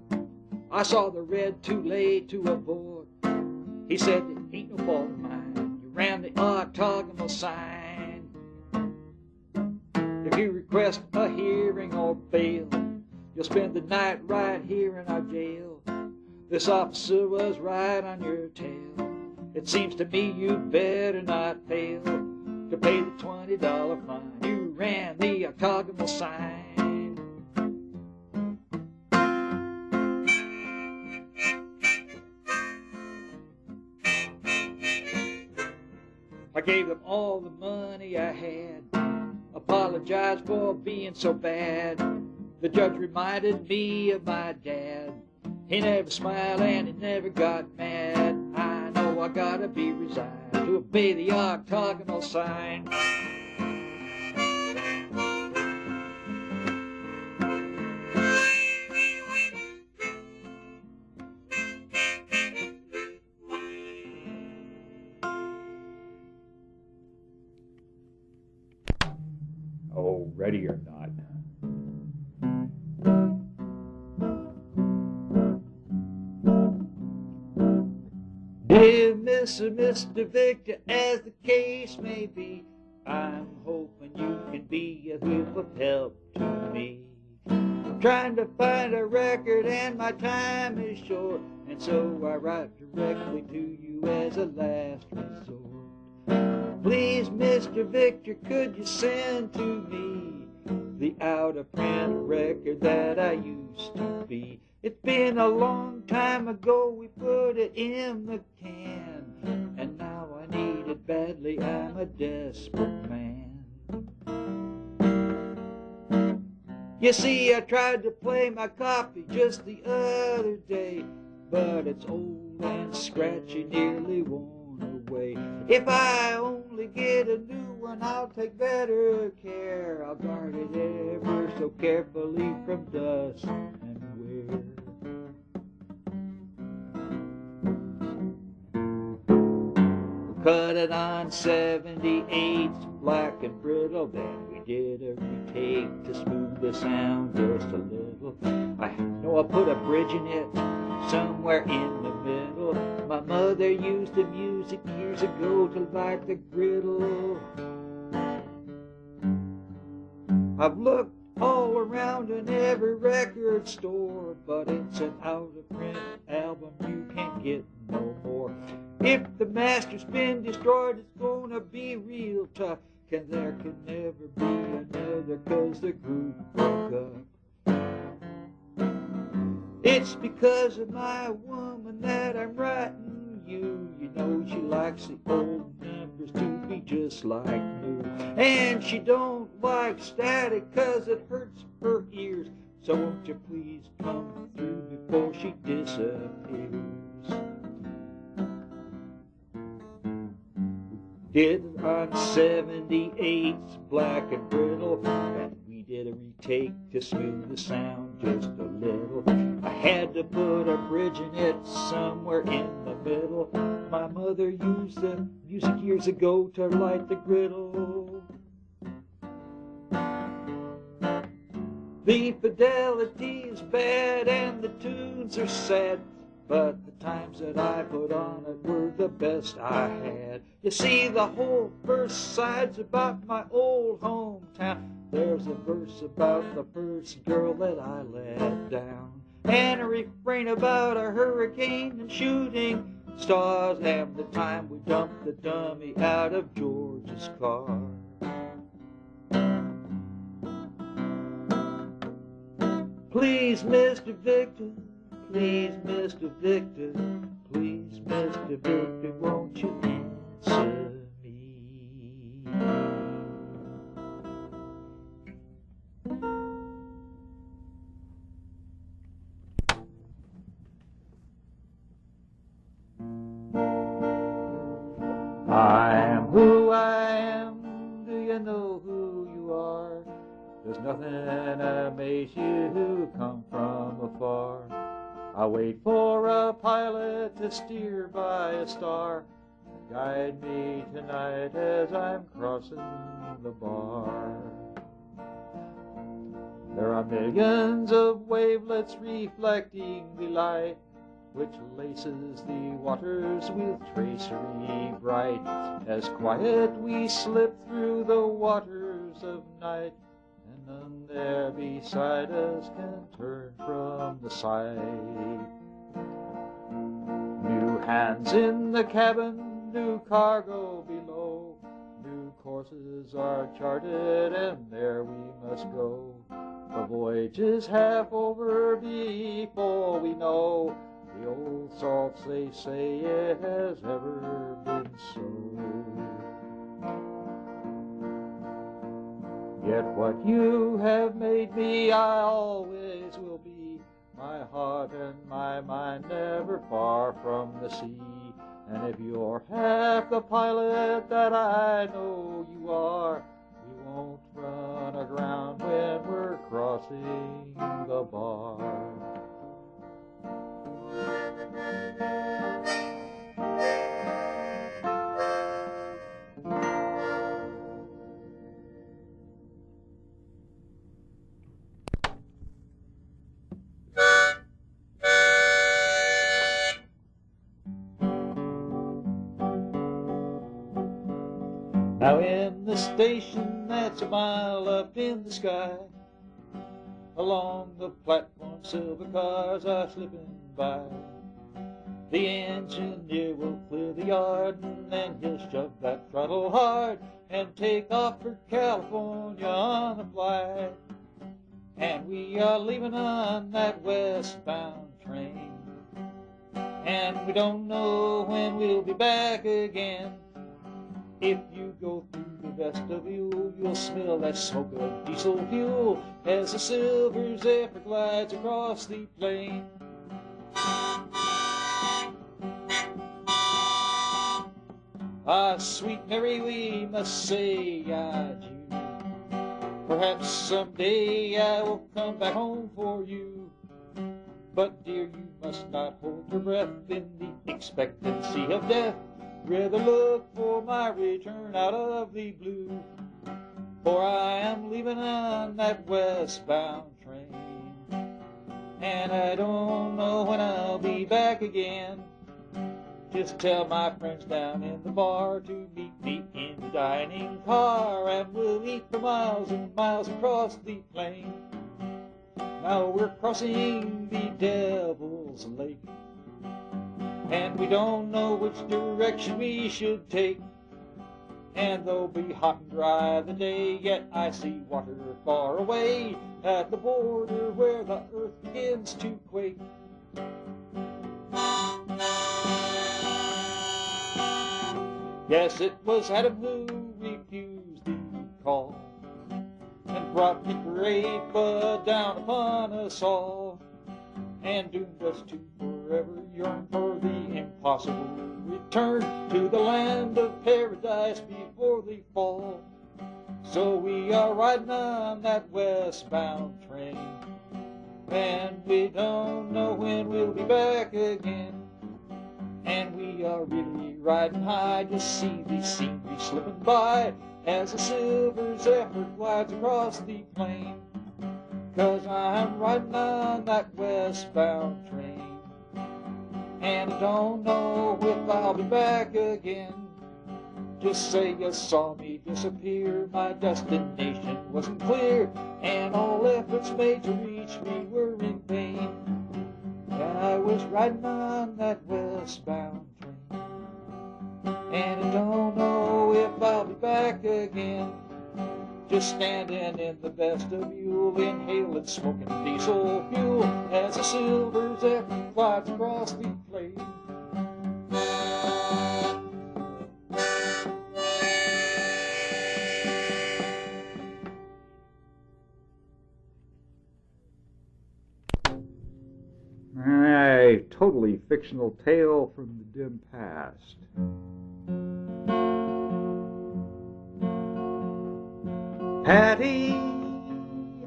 I saw the red too late to abort. He said, it ain't no fault of mine. You ran the octagonal sign. If you request a hearing or bail, you'll spend the night right here in our jail. This officer was right on your tail. It seems to me you'd better not fail to pay the $20 fine. You ran the octagonal sign. I gave them all the money I had, apologized for being so bad. The judge reminded me of my dad. He never smiled and he never got mad. I know I gotta be resigned to obey the octagonal sign. Oh, ready or not. Dear Miss or Mr. Victor, as the case may be, I'm hoping you can be a whip of help to me. I'm trying to find a record and my time is short, and so I write directly to you as a last resort. Please, Mr. Victor, could you send to me the out-of-print record that I used to be? It's been a long time ago we put it in the can, and now I need it badly, I'm a desperate man. You see, I tried to play my copy just the other day, but it's old and scratchy, nearly worn away. If I only get a new one, I'll take better care. I'll guard it ever so carefully from dust and wear. Cut it on 78, black and brittle, then we did a retake to smooth the sound just a little. I know I put a bridge in it, somewhere in the middle. My mother used the music years ago to light the griddle. I've looked all around in every record store, but it's an out-of-print album you can't get no more. If the master's been destroyed, it's gonna be real tough, 'cause there can never be another, 'cause the group broke up. It's because of my woman that I'm writing you. You know she likes the old numbers to be just like new. And she don't like static 'cause it hurts her ears. So won't you please come through before she disappears? Did it on 78's black and brittle, and we did a retake to smooth the sound just a little. I had to put a bridge in it somewhere in the middle. My mother used the music years ago to light the griddle. The fidelity is bad and the tunes are sad, but the times that I put on it were the best I had. You see, the whole first side's about my old hometown. There's a verse about the first girl that I let down, and a refrain about a hurricane and shooting stars, and the time we dumped the dummy out of George's car. Please, Mr. Victor, please, Mr. Victor, please, Mr. Victor, won't you answer me? I am who I am, do you know who you are? There's nothing amazes you who come from afar. I wait for a pilot to steer by a star, guide me tonight as I'm crossing the bar. There are millions of wavelets reflecting the light, which laces the waters with tracery bright. As quiet we slip through the waters of night, and none there beside us can turn from the sight. New hands in the cabin, new cargo below, new courses are charted, and there we must go. The voyage is half over before we know the old salts they say it has ever been so. Yet what you have made me I always will be, my heart and my mind never far from the sea. And if you're half the pilot that I know you are, we won't run aground when we're crossing the bar. Now in the station that's a mile up in the sky, along the platform silver cars are slipping by. The engineer will clear the yard, and then he'll shove that throttle hard and take off for California on a flight. And we are leaving on that westbound train, and we don't know when we'll be back again. If you go through the vestibule, you'll smell that smoke of diesel fuel as the silver zephyr glides across the plain. Ah, sweet Mary, we must say adieu. Perhaps someday I will come back home for you. But dear, you must not hold your breath in the expectancy of death. Rather look for my return out of the blue, for I am leaving on that westbound train, and I don't know when I'll be back again. Just tell my friends down in the bar to meet me in the dining car, and we'll eat for miles and miles across the plain. Now we're crossing the Devil's Lake, and we don't know which direction we should take. And though be hot and dry the day, yet I see water far away at the border where the earth begins to quake. Yes, it was Adam who refused the call and brought the great flood down upon us all, and doomed us to forever yearn for the impossible return to the land of paradise before the fall. So we are riding on that westbound train, and we don't know when we'll be back again. And we are really riding high to see the scenery slipping by as the silver zephyr glides across the plain. 'Cause I'm riding on that westbound train, and I don't know if I'll be back again. Just say you saw me disappear, my destination wasn't clear, and all efforts made to reach me were in vain. And I was riding on that westbound train, and I don't know if I'll be back again. just standing in the vestibule, inhaling smoking diesel fuel as a silver Zeppelin glides across the plain. A totally fictional tale from the dim past. Patty,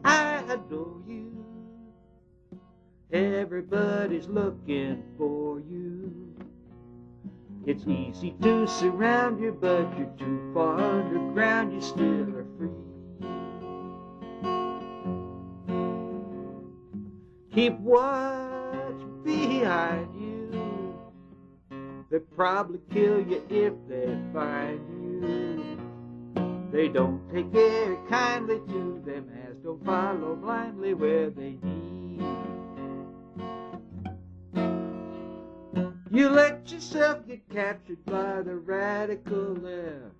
I adore you. Everybody's looking for you. It's easy to surround you, but you're too far underground. You still are free. Keep watch behind you. They'll probably kill you if they find you. They don't take very kindly to them as don't follow blindly where they need. You let yourself get captured by the radical left.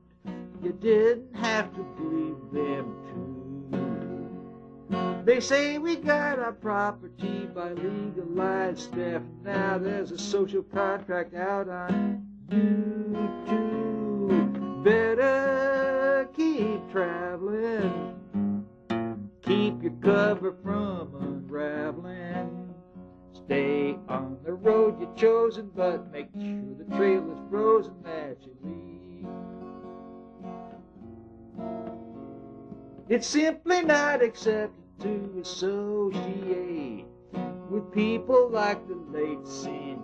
You didn't have to believe them too. They say we got our property by legalized theft. Now there's a social contract out on YouTube. Better keep traveling. Keep your cover from unraveling. Stay on the road you've chosen, but make sure the trail is frozen that you leave. It's simply not accepted to associate with people like the late St.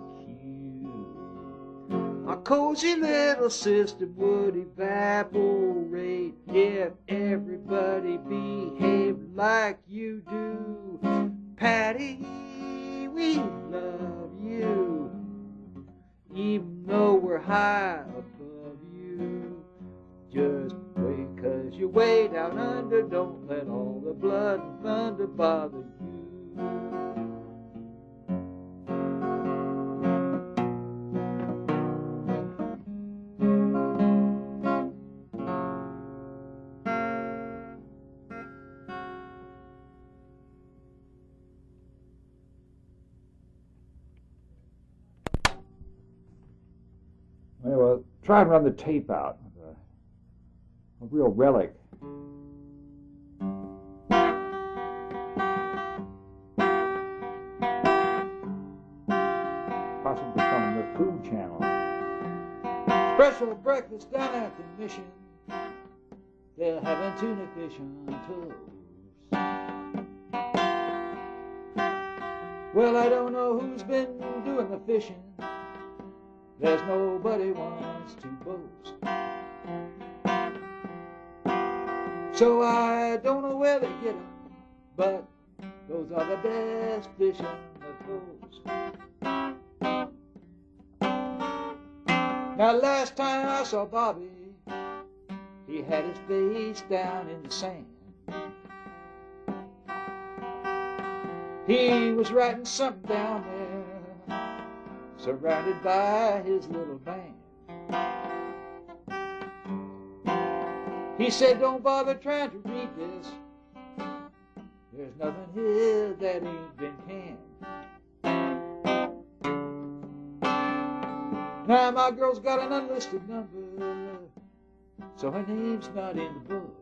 Our cozy little system would evaporate if everybody behaved like you do. Patty, we love you, even though we're high above you. Just wait, 'cause you're way down under. Don't let all the blood and thunder bother you. Well, try and run the tape out. A real relic. Possibly from the Food Channel. Special breakfast down at the mission. They're having tuna fish on toast. Well, I don't know who's been doing the fishing. There's nobody wants to boast. So I don't know where they get them, but those are the best fish on the coast. Now last time I saw Bobby, he had his face down in the sand. He was writing something down there, surrounded by his little band. He said, don't bother trying to read this. There's nothing here that ain't been canned. Now my girl's got an unlisted number, so her name's not in the book.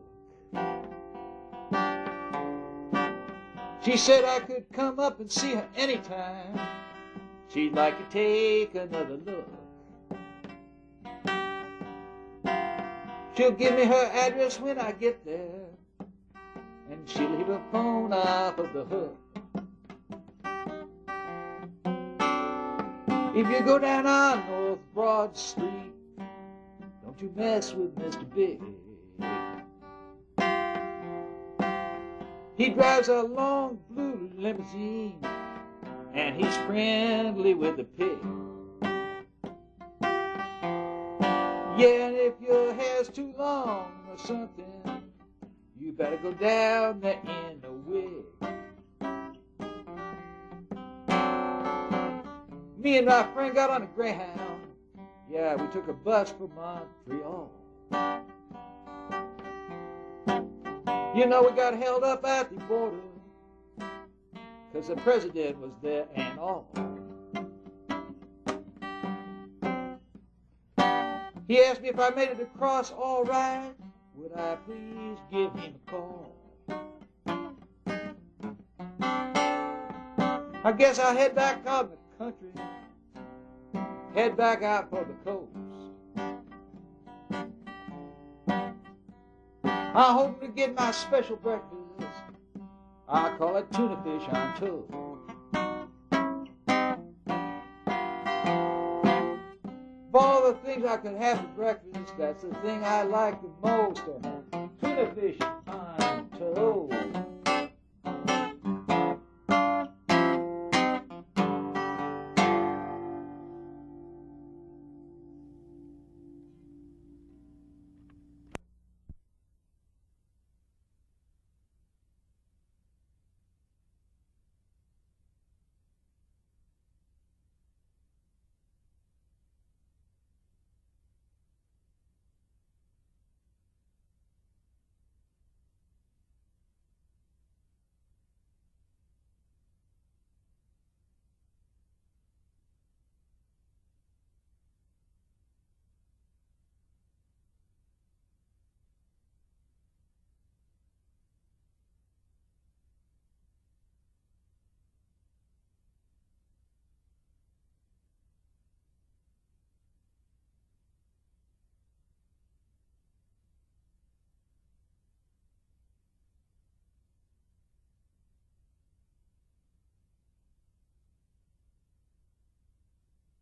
She said I could come up and see her anytime. She'd like to take another look. She'll give me her address when I get there, and she'll leave her phone off of the hook. If you go down on North Broad Street, don't you mess with Mr. Big. He drives a long blue limousine, and he's friendly with the pig. Yeah, and if your hair's too long or something, you better go down there in a wig. Me and my friend got on a Greyhound. Yeah, we took a bus from Montreal. You know we got held up at the border 'cause the president was there and all. He asked me if I made it across all right, would I please give him a call? I guess I'll head back out in the country, head back out for the coast. I'm hoping to get my special breakfast. I call it tuna fish on toast. Of all the things I could have for breakfast, that's the thing I like the most. Tuna fish on toast.